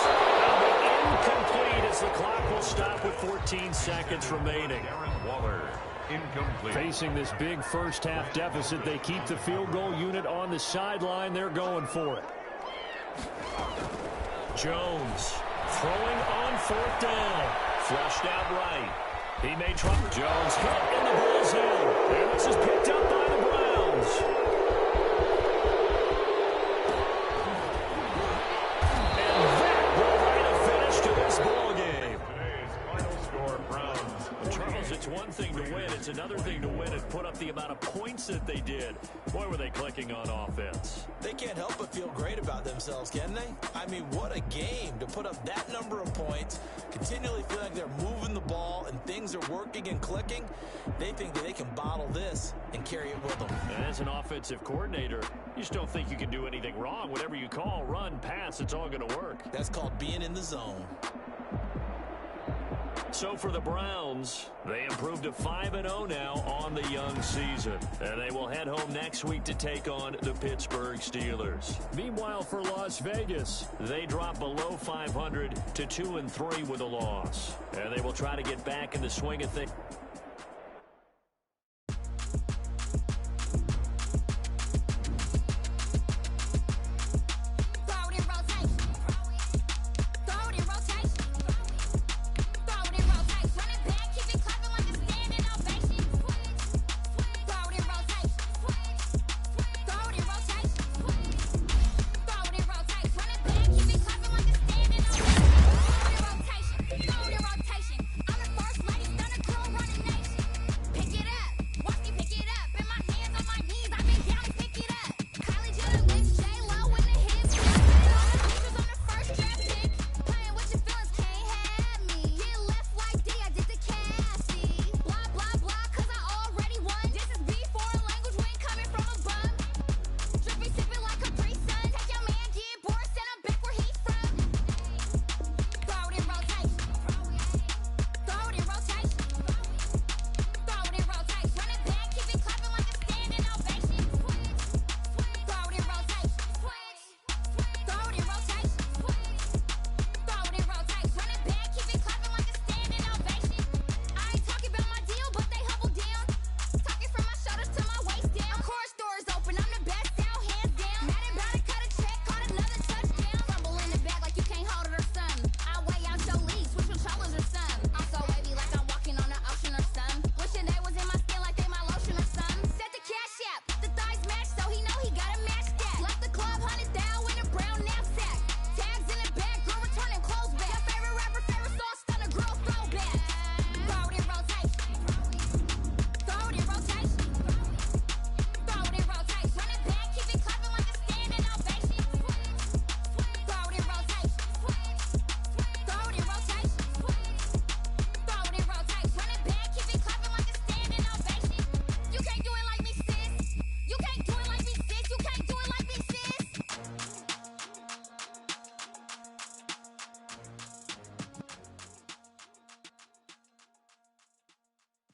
Incomplete as the clock will stop with 14 seconds remaining. Darren Waller, incomplete. Facing this big first-half deficit, they keep the field goal unit on the sideline. They're going for it. Jones throwing on 4th down. Flushed out right. He may try. Jones caught in the bull's head. And this is picked up by the Browns. It's one thing to win. It's another thing to win and put up the amount of points that they did. Boy, were they clicking on offense. They can't help but feel great about themselves, can they? I mean, what a game to put up that number of points, continually feel like they're moving the ball and things are working and clicking. They think that they can bottle this and carry it with them. And as an offensive coordinator, you just don't think you can do anything wrong. Whatever you call, run, pass, it's all going to work. That's called being in the zone. So for the Browns, they improved to 5-0 now on the young season. And they will head home next week to take on the Pittsburgh Steelers. Meanwhile, for Las Vegas, they drop below 500 to 2-3 with a loss. And they will try to get back in the swing of things.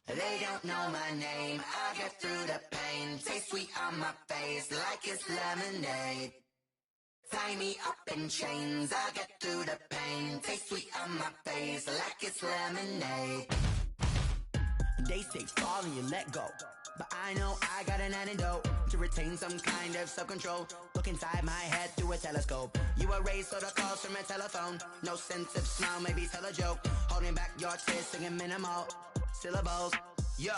They don't know my name, I get through the pain. Taste sweet on my face like it's lemonade. Tie me up in chains, I get through the pain. Taste sweet on my face like it's lemonade. They say fall and you let go, but I know I got an antidote to retain some kind of self-control. Look inside my head through a telescope. You erase all the calls from a telephone. No sense of smile, maybe tell a joke. Holding back your tears, singing minimal syllables. Yeah,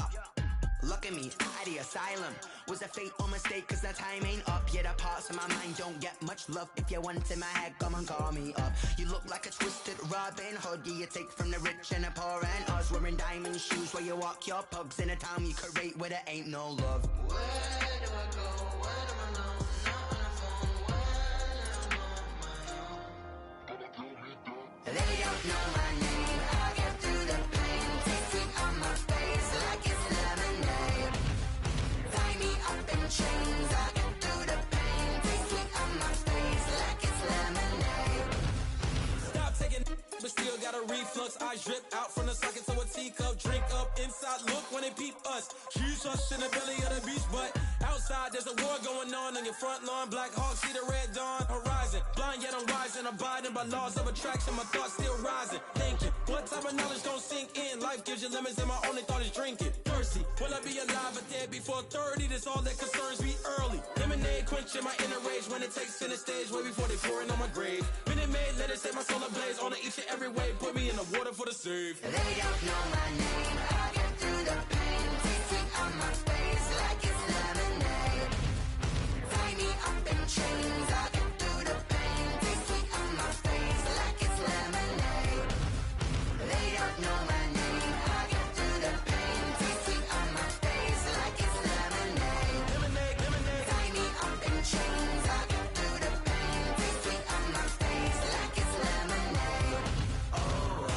look at me, at the asylum. Was a fate or mistake, cause the time ain't up. Yet the parts of my mind don't get much love. If you want in my head, come and call me up. You look like a twisted Robin Hood. You take from the rich and the poor and us. Wearing diamond shoes where you walk your pugs in a town you create where there ain't no love. Where do I go? Where do I know? Not on the phone. When I'm on my own. They don't know my name. I get through the pain. Taste sweet on my face like it's lemonade. Tie me up in chains. I get through the pain. Taste sweet on my face like it's lemonade. Stop taking, but still got a reflux. I drip out from the socket to a teacup. Drink up inside, look when they peep us. Shoes us in the belly of the beach, but outside there's a war going on your front lawn. Black Hawk, see the red dawn horizon. Blind yet I'm rising, abiding by laws of attraction. My thoughts still rising. Thinking, what type of knowledge don't sink in? Life gives you lemons and my only thought is drinking. Thirsty, will I be alive or dead before 30? That's all that concerns me early. Lemonade quenching my inner rage when it takes center stage way before they pour it on my grave. Minute Maid, let it set my soul ablaze on each and every way. Put me in the water for the save. They don't know my name. I get through the pain. Taste sweet on my face like it's lemonade. Tie me up in chains. I get through the pain. Taste sweet on my face like it's lemonade. They don't know my name. I get through the pain. Taste sweet on my face like it's lemonade. Lemonade, lemonade. Tie me up in chains. I get through the pain. Taste sweet on my face like it's lemonade. Oh.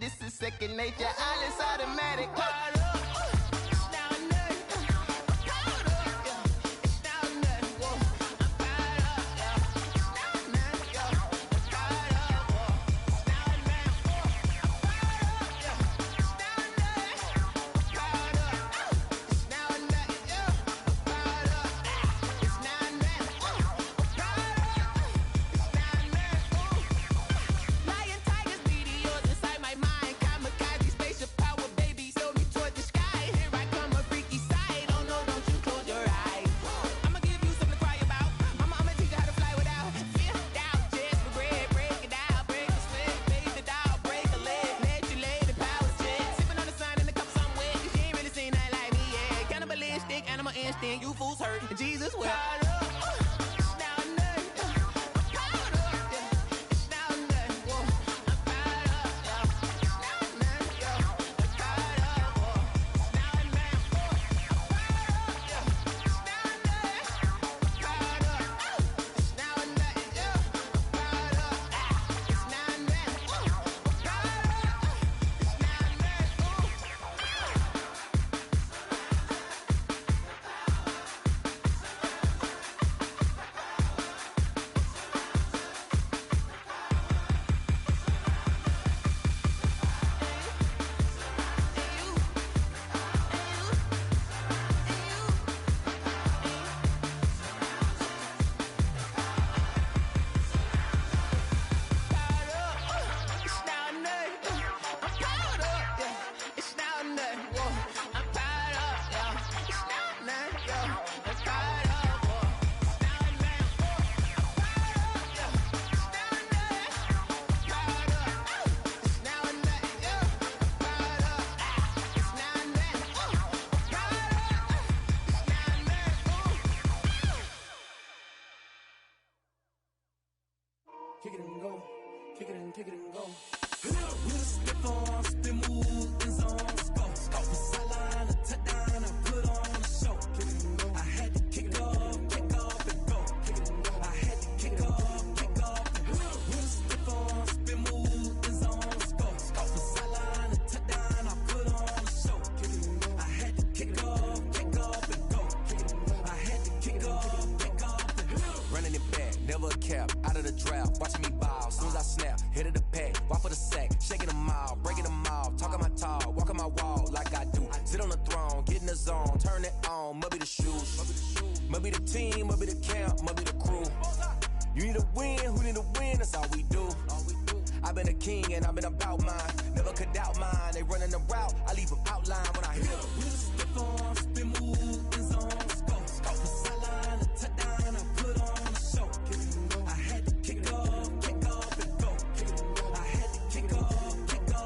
This is second nature, all is automatic. Caught up, it's down there. Caught up, yeah, it's down there. Whoa, I'm caught up, yeah, it's down there. Yeah, I'm caught up, whoa, it's down there. I'm caught up, yeah, it's down there. I'm caught up, it's down there. Yeah, I'm caught up, it's down there. I'm caught up, it's down there. Lion, tigers, meteors inside my mind. Kamikaze, spaceship power, baby, sail me toward the sky. Here I come, a freaky side. Oh no, don't you close your eyes. I'ma give you something to cry about. I'ma teach you how to fly without fear, doubt, just regret. Break it out, break the sweat, fade it out, break a leg, let you lay the power check. Sipping on the sun in the cup somewhere, 'cause you ain't really seen nothing like me yet. Cannibalistic, animal instinct, you fools hurt. Jesus wept. It's down there. I'm caught up, yeah. It's down there. Whoa, I'm caught up, yeah. It's down there, yeah. I'm caught up, whoa. It's down there. Whoa, I'm caught up, yeah. It's down there. I'm caught up. It's down there, yeah. I'm caught up. It's down there. Whoa, I'm caught up. It's down there. Ooh. kick it and go. With a stiff arm, spin move, in zone, go. Off the sideline, a touchdown, I put on a show. Kick it and go. I had to kick off and go. Kick it and go. I had to kick off and go. With a stiff arm, spin move, in zone, go. Off the sideline, a touchdown, I put on a show. Kick it and go. I had to kick off and go. Kick it and go. I had to kick off and go. Running it back, never a cap, out of the draft, watching me ball. Soon as I snap, hit of the pack, walk for the sack, shaking them all, breaking them all, talking my talk, walking my wall like I do. Sit on the throne, get in the zone, turn it on, must be the shoes, must be the team, must be the camp, must be the crew. You need a win, who need a win, that's all we do. I've been a king and I've been about mine, never could doubt mine. They running the route, I leave them outline when I hit them. With a stiff arm, spin move, in zone, go. Off the sideline, a touchdown, I put on a show. Kick it and go. I had to kick off and go. Kick it and go. I had to kick off and go.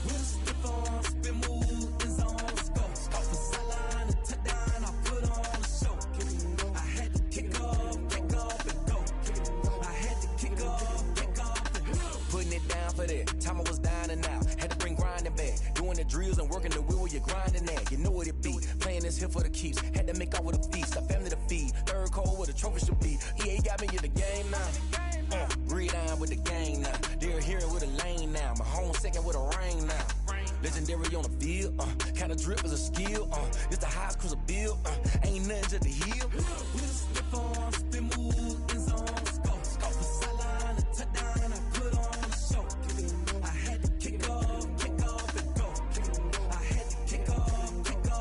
With a stiff arm, spin move, in zone, go. Off the sideline, a touchdown, I put on a show. Kick it and go. I had to kick off and go. Kick it and go. I had to kick off and go. Putting it down for that, time I was down and out, had to bring grinding back, doing the drills and working the wheel where you're grinding at, you know what it be, playing this here for the keeps, had to make out with a feast, a family to feed, third cold where the trophy should be, EA got me in the game now, breathe down with the game now, they're hearing with a lane now, my home second with a rain now, legendary on the field, kind of drip is a skill, it's the highest cruiser bill, ain't nothing just the heel. With a stiff arm, spin move, in zone, go. Off the sideline, a touchdown, I put on a show. Kick it and go. I had to kick off and go. Kick it and go. I had to kick off and go.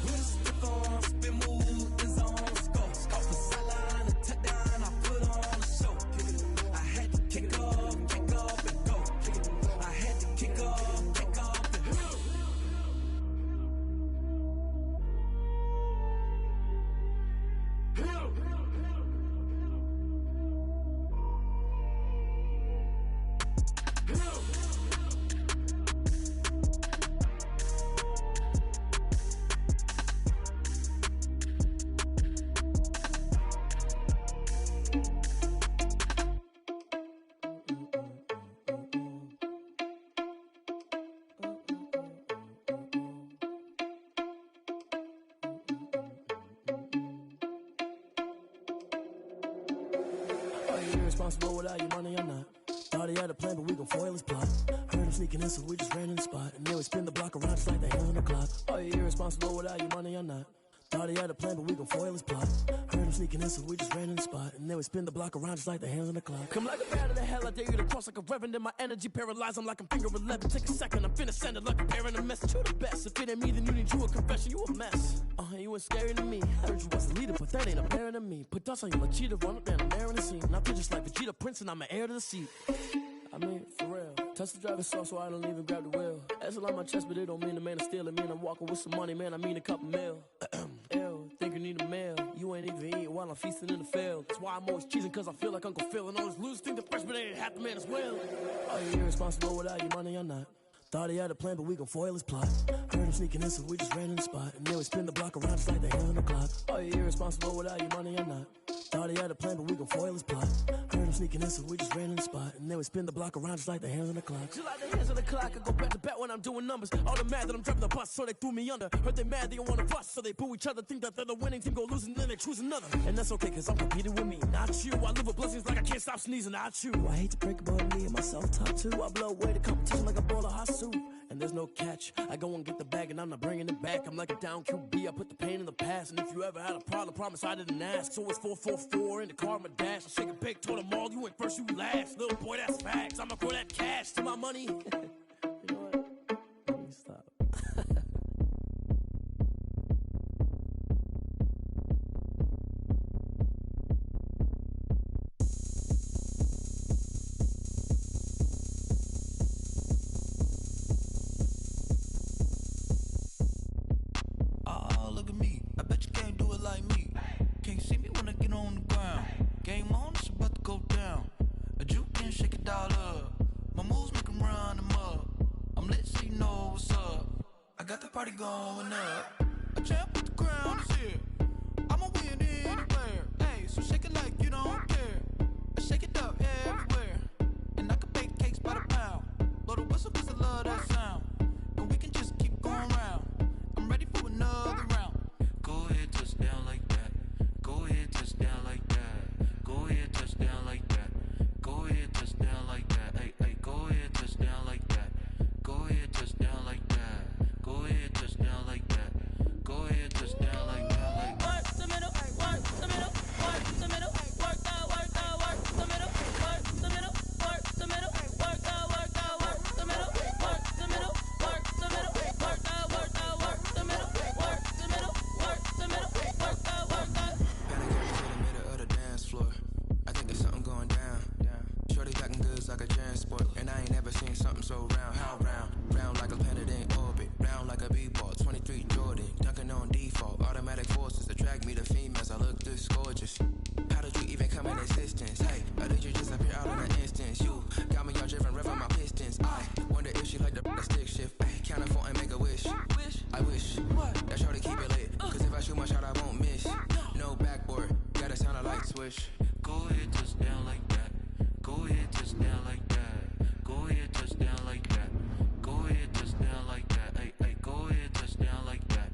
With a stiff arm, spin move, in zone, go. Off the sideline, a touchdown, I put on a show. Kick it and go. I had to kick off and go. Kick it and go. I had to kick off and go. Are you irresponsible without your money or not? Thought he had a plan, but we gon' foil his plot. Heard him sneaking in, so we just ran in the spot. And then we spin the block around just like the hand on the clock. Are you irresponsible without your money or not? Thought he had a plan, but we gon' foil his plot. Heard him sneaking in, so we just ran in the spot. And then we spin the block around just like the hands on the clock. Come like a bat of the hell, I dare you to cross like a reverend. In my energy paralyzed, I'm like I'm finger 11. Take a second, I'm finna send it like a bearing a message. You the best, if it ain't me, then you need you a confession. You a mess, you ain't scary to me. I heard you was a leader, but that ain't apparent to me. Put dust on you like cheetah, run up there and air in the scene. Now feel just like Vegeta Prince and I'm an heir to the seat. I mean, for real. Touch the driver's sauce so I don't even grab the wheel. That's on my chest, but it don't mean the man is stealing. Man, I'm walking with some money, man, I mean a couple mil. Ew, think you need a meal. You ain't even eating while I'm feasting in the field. That's why I'm always cheesing, cause I feel like Uncle Phil. And all those losers think the freshman ain't half the man as well. Are you irresponsible without your money or not? Thought he had a plan, but we gon' foil his plot. Heard him sneaking in, so we just ran in the spot. And then we spin the block around just like the hand on the clock. Are you irresponsible without your money or not? Thought he had a plan, but we gon' foil his plot. Heard him sneaking in, so we just ran in the spot. And then we spin the block around just like the hands on the clock. Just like the hands on the clock, I go back to back when I'm doing numbers. All the mad that I'm driving the bus, so they threw me under. Heard they mad, they don't wanna bust, so they boo each other. Think that they're the winning team, go losing, then they choose another. And that's okay, cause I'm competing with me, not you. I live with blessings like I can't stop sneezing, not you. I hate to break about me and my self-talk too. I blow away the competition like a bowl of hot soup. And there's no catch, I go and get the bag and I'm not bringing it back. I'm like a down QB, I put the pain in the past. And if you ever had a problem, promise I didn't ask. So it's 444 in the car, my dash. I shake a big, told them all, you ain't first, you last. Little boy, that's facts, I'ma throw that cash to my money. You know what? Let me stop. Party going up. A champ with the crown is here. I'ma win anywhere. Hey, so shake it like you don't care. I shake it up everywhere. And I can love that sound. And we can just keep going round. I'm ready for another round. Go ahead, touch down like that. Go ahead, touch down like that. Go ahead, touch down like that. Go ahead, touch down like that. Hey, hey, go ahead, touch down like that. Go ahead, touch down like that. Go ahead, touch down like that. Go ahead, touch down like that. Like work the middle, work the middle, work the middle, work out, work the middle, work the middle, work the middle, work out, work the middle, work the middle, work the middle, work out, work the middle, work the middle, work the middle, work out, work out. Panic to the middle of the dance floor. I think there's something going down. Shorty packing goods like a transport, and I ain't never seen something so round. How round? Round like a planet in orbit, round like a b-ball. 23 Jordan, dunking on default. Automatic forces attract me to females. I look this gorgeous. How did you even come in existence? Hey, or did you just appear out in an instance? You got me all driven, revving my pistons. I wonder if she like the stick shift. Ay, count it 4 and make a wish. I wish that shorty keep it lit, cause if I shoot my shot, I won't miss. No backboard, gotta sound a light switch. Go ahead, touch down like that. Go ahead, touch down like that. Go ahead, touch down like that. Go ahead, touch down like that. Hey, hey, go ahead, touch down like that.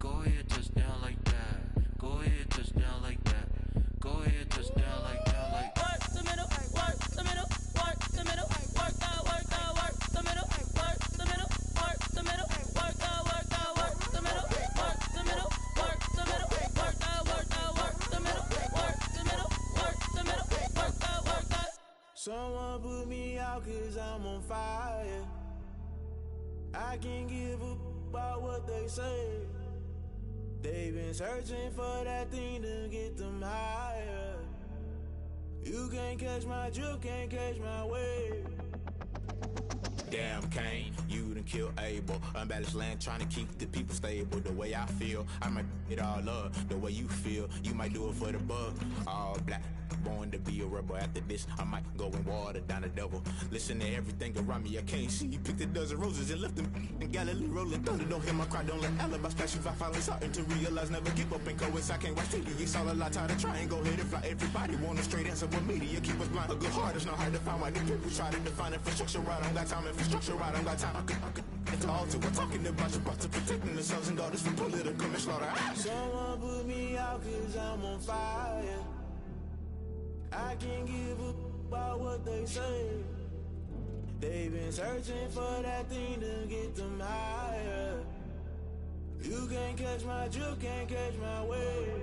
Go ahead, touch down like that. Go ahead, touch down like that. Go ahead, touch down like that. Like work the middle, work the middle, work the middle, work out, work the middle, work the middle, work the middle, work out, work the middle, work the middle, work the middle, work out, work the middle, work the middle, work the middle, work out, work out. Someone put me out cause I'm on fire. I can't give a about what they say. They've been searching for that thing to get them higher. You can't catch my drift, can't catch my wave. Damn, Kane, you done killed Abel. Unbalanced land, trying to keep the people stable. The way I feel, I might it all up. The way you feel, you might do it for the bug. All black, born to be a rebel. After this, I might go and water down the devil. Listen to everything around me, I can't see. Picked a dozen roses and left them in Galilee rolling thunder. Don't hear my cry, don't let alibis flash. If I finally starting to realize, never give up and go. I can't watch TV, it's all a lot. Tired of trying, go ahead and fly. Everybody want a straight answer, but media keep us blind. A good heart is not hard to find. Why the people try to define infrastructure right? I don't got time. Infrastructure right, I don't got time. I could it's all to. We're talking about protecting the sons and daughters from political slaughter. Someone put me out cause I'm on fire. I can't give a about what they say. They've been searching for that thing to get them higher. You can't catch my drift, can't catch my wave.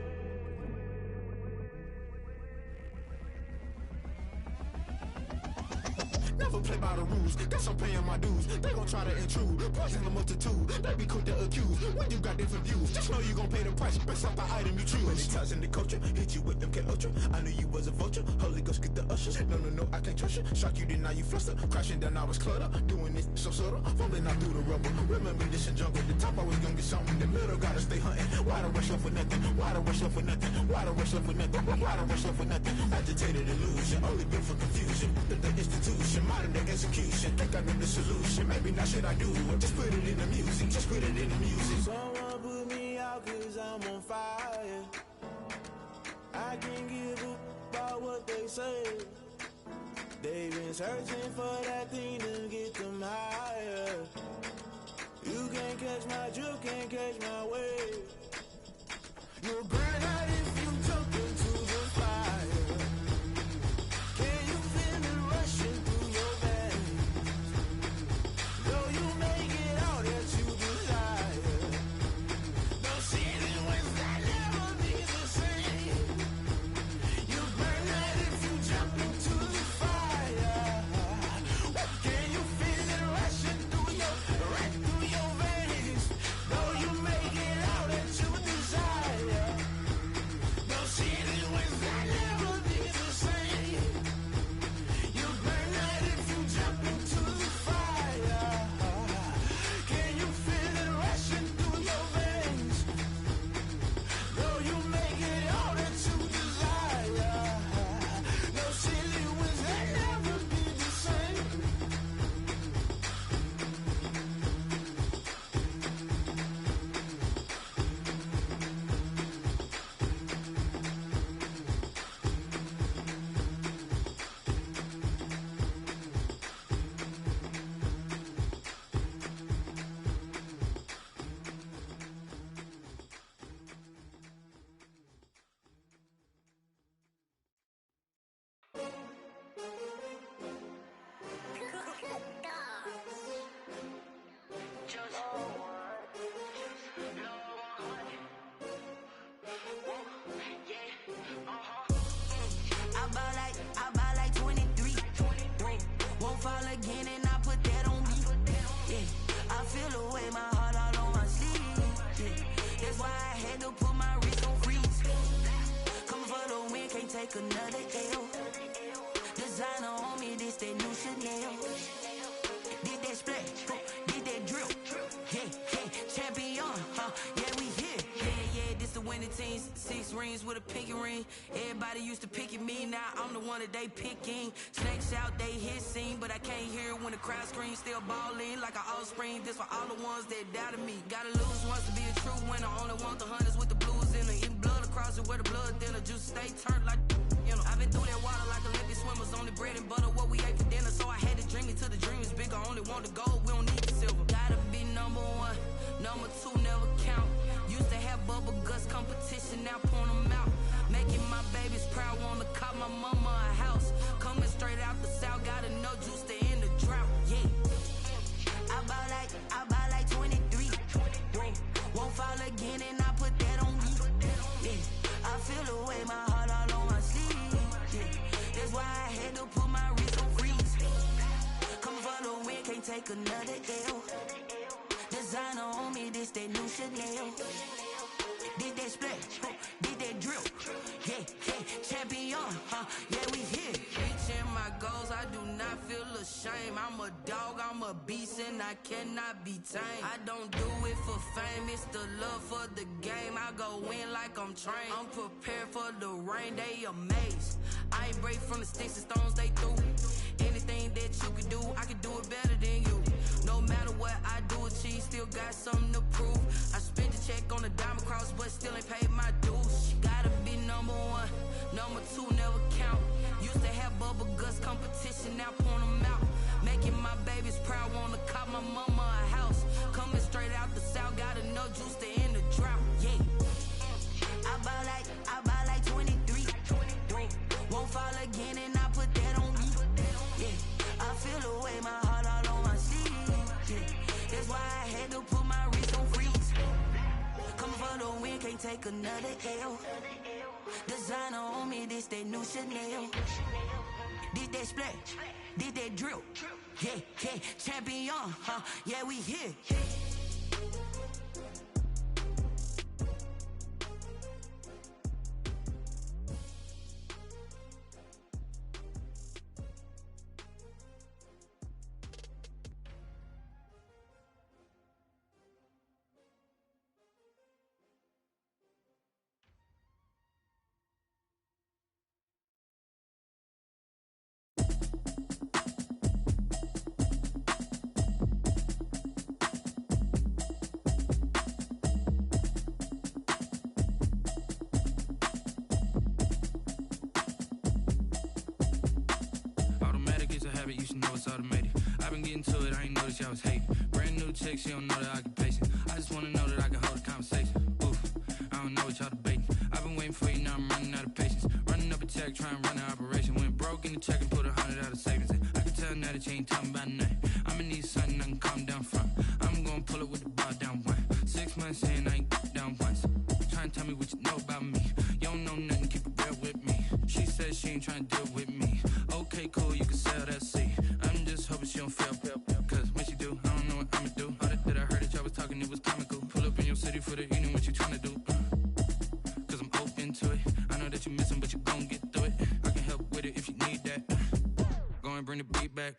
Never play by the rules, guess I'm paying my dues. They gon' try to intrude, poison the multitude. They be quick to accuse, when you got different views. Just know you gon' pay the price, based off the item you choose. When it ties in the culture, hit you with MK Ultra. I knew you was a vulture, Holy Ghost get the ushers. No, I can't trust you. Shock you, then now you fluster. Crashing down, I was clutter. Doing this so subtle, fumbling out through the rubble. Remember this in jungle, the top always gonna get something. The middle gotta stay hunting. Why the rush left with nothing? Why the rush left with nothing? Why the rush left with nothing? Why the rush left with nothing? Agitated illusion, only built for confusion. The institution, modern day execution. Think I know the solution. Maybe not should I do it? Just put it in the music. Just put it in the music. Someone put me out cause I'm on fire. I can't give a about what they say. They've been searching for that thing to get them higher. You can't catch my drift, can't catch my wave. You'll burn out if you jump into the fire. Can you feel it rushing through your veins? Though you make it out as you desire. No ceiling wins that never be the same. You burn out if you jump into the fire. Can you feel it rushing through your veins? Though you make it out as you desire. take another L. Designer on me, this that new Chanel. Did that splash, did that drill. Yeah, champion, yeah, we here. Yeah, this the winning team. 6 rings with a pinky ring. Everybody used to pick at me, now I'm the one that they picking. Snakes out, they hit scene, but I can't hear it when the crowd screams. Still ballin' like an offspring. This for all the ones that doubted me. Gotta lose once to be a true winner. Only want the hunters with the blues in it. Eating blood across it where the blood thinner. Juice stay turned like, you know. I've been through that water like Olympic swimmers. Only bread and butter, what we ate for dinner. So I had to dream it till the dream is bigger. Only want the gold, we don't need the silver. Gotta be number 1, number 2 never count. Used to have bubble guts competition, now point them out. Making my babies proud, wanna cop my mama a house. Coming straight out the south, got enough juice to end the drought. Yeah, I buy like 23. Won't fall again, and I put that on me. Yeah, I feel the way, my heart all on my sleeve. Yeah, that's why I had to put my wrist on freeze. Coming for the win, can't take another L. Designer on me, this that new Chanel. Did that splash, did that drill. Yeah, champion, yeah, we here. Reaching my goals, I do not feel ashamed. I'm a dog, I'm a beast, and I cannot be tamed. I don't do it for fame, it's the love for the game. I go in like I'm trained. I'm prepared for the rain, they amazed. I ain't break from the sticks and stones they threw. Anything that you can do, I can do it better than you. No matter what I do, achieve, still got something to prove. I spent the check on the diamond cross, but still ain't paid my dues. Gotta be number 1, number 2 never count. Used to have bubble guts competition, now point them out. Making my babies proud, wanna cop my mama a house. Coming straight out the south, got enough juice to end the drought. Yeah, I buy like 23. Won't fall again, and I put that on me. Yeah, I feel the way, my heart all on my sleeve. Yeah, that's why I had to put my wrist on freeze. Coming for the win, can't take another L. Designer on me, this that new Chanel. Did that splash, did that drill. Yeah, champion, yeah, we here. You should know it's automated. I've been getting to it, I ain't noticed y'all was hating. Brand new chick, she don't know the occupation. I just wanna know that I can hold a conversation. Oof, I don't know what y'all debating. I've been waiting for you, now I'm running out of patience. Running up a check, trying to run an operation. Went broke in the check and put 100 out of savings in. I can tell now that you ain't talking about nothing. I'ma need something I can calm down from. I'm gonna pull it with the bar down 1. 6 months in, I ain't down once. Trying to tell me what you know about me. You don't know nothing, keep it real with me. She says she ain't trying to deal with me. Okay, cool, you can sell that seat. I'm just hoping she don't fail. Cause when she do, I don't know what I'ma do. All that I heard that y'all was talking, it was comical. Pull up in your city for the evening, what you tryna do? Cause I'm open to it. I know that you missing, but you gon' get through it. I can help with it if you need that. Go and bring the beat back.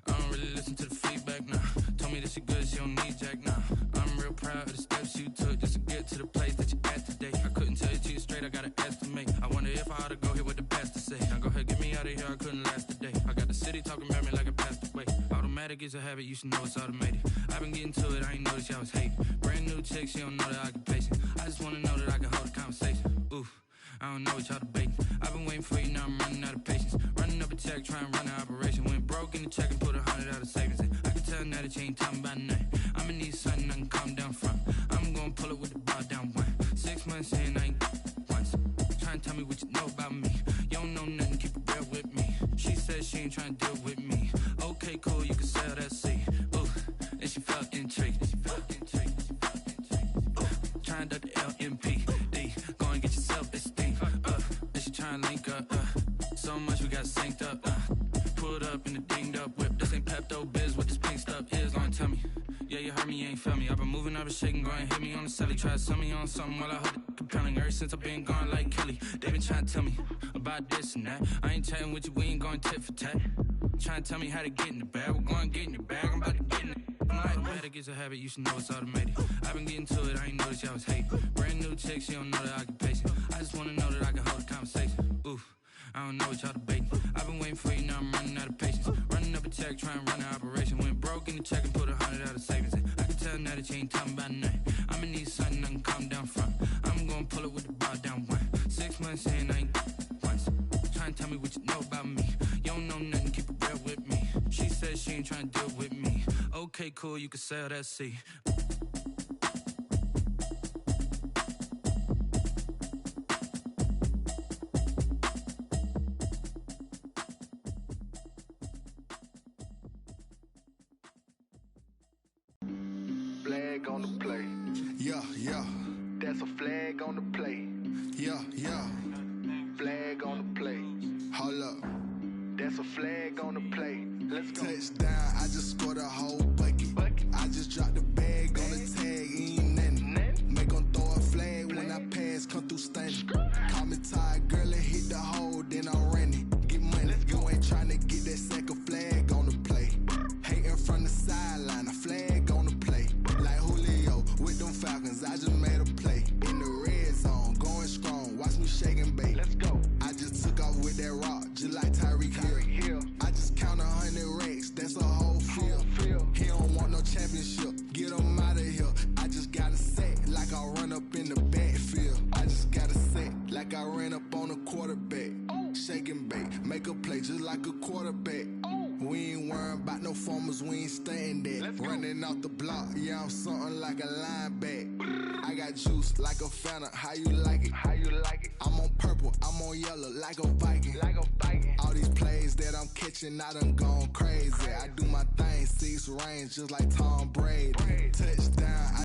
I don't really listen to the feedback, nah. Told me that she good, she don't need jack, nah. I'm real proud of the steps you took just to get to the place that you at today. I couldn't tell you to you straight, I gotta estimate. I wonder if I ought to go here with the best to say. Now go ahead, get me out of here, I couldn't last a day. I got the city talking about me like I passed away. Automatic is a habit, you should know it's automated. I've been getting to it, I ain't noticed y'all was hating. Brand new chick, she don't know the occupation. I just wanna know that I can hold a conversation. Oof, I don't know what y'all debating. I've been waiting for you, now I'm running out of patience. Running up a check, trying to run an operation. Went broke in the check and put 100 out of savings in. I can tell now that you ain't talking about nothing. I'ma need something I can calm down from. I'm gonna pull it with the bar down 1. 6 months in, I ain't once. Trying to tell me what you know about me. You don't know nothing, keep it real with me. She says she ain't trying to deal with me. Okay, cool, you can sell that seat. Ooh, and she felt intrigued. Trying to duck the LMP. D, go and get your self-esteem. And she trying to link up. So much we got synced up. Pulled up in the dinged up whip. This ain't Pepto-Biz, what this pink stuff is. Long tell me, yeah, you heard me, ain't ain't felt me. I've been moving, I've been shaking, go and hit me on the celly. Try to sell me on something while I hold it compelling. Ever since I've been gone like Kelly, they been trying to tell me about this and that. I ain't chatting with you, we ain't going tit for tat. Trying to tell me how to get in the bag. We're going to get in the bag, I'm about to get in it. I'm like, automatic is a habit, you should know it's automated. I've been getting to it, I ain't noticed y'all was hating. Brand new chick, she don't know that I can pace it. I just wanna know that I can hold a conversation. Oof, I don't know what y'all debating. I've been waiting for you, now I'm running out of patience. Running up a check, trying to run an operation. Went broke in the check and put 100 out of savings in. I can tell now that you ain't talking about nothing. I'ma need something I can calm down from. I'm gonna pull it with the bar down one. 6 months in, I ain't once. Trying to tell me what you know about me. You don't know nothing, keep it real with me. She said she ain't trying to deal with me. Okay, cool, you can sell that C. Flag on the play. Yeah, yeah. That's a flag on the play. Yeah, yeah. Flag on the play. Hold up. That's a flag on the play. Let's go. Touchdown, I just scored a whole bucket. I just dropped the bag on the tag, ain't nothing. Make 'em throw a flag when I pass, come through stunning. Call me tired, girl, and hit the hole, then I'm running. Get money, you ain't trying to get that second flag on the play. Hating from the sideline, a flag on the play. Like Julio with them Falcons, I just made a play. In the red zone, going strong, watch me shake and bake. Let's go. I just took off with that rock, just like Tyreek Hill. I just count 100 racks, that's a whole field. He don't want no championship, get him out of here. I just got a set, like I run up in the backfield. I just got a set, like I ran up on a quarterback. Shake and bake, make a play just like a quarterback. We ain't worrying about no formers, we ain't staying there. Running off the block, yeah, I'm something like a linebacker. I got juice like a Fanta, how you like it? How you like it? I'm on purple, I'm on yellow, like a Viking. Like a Viking. All these plays that I'm catching, I done gone crazy. I do my thing, 6 range, just like Tom Brady. Touchdown.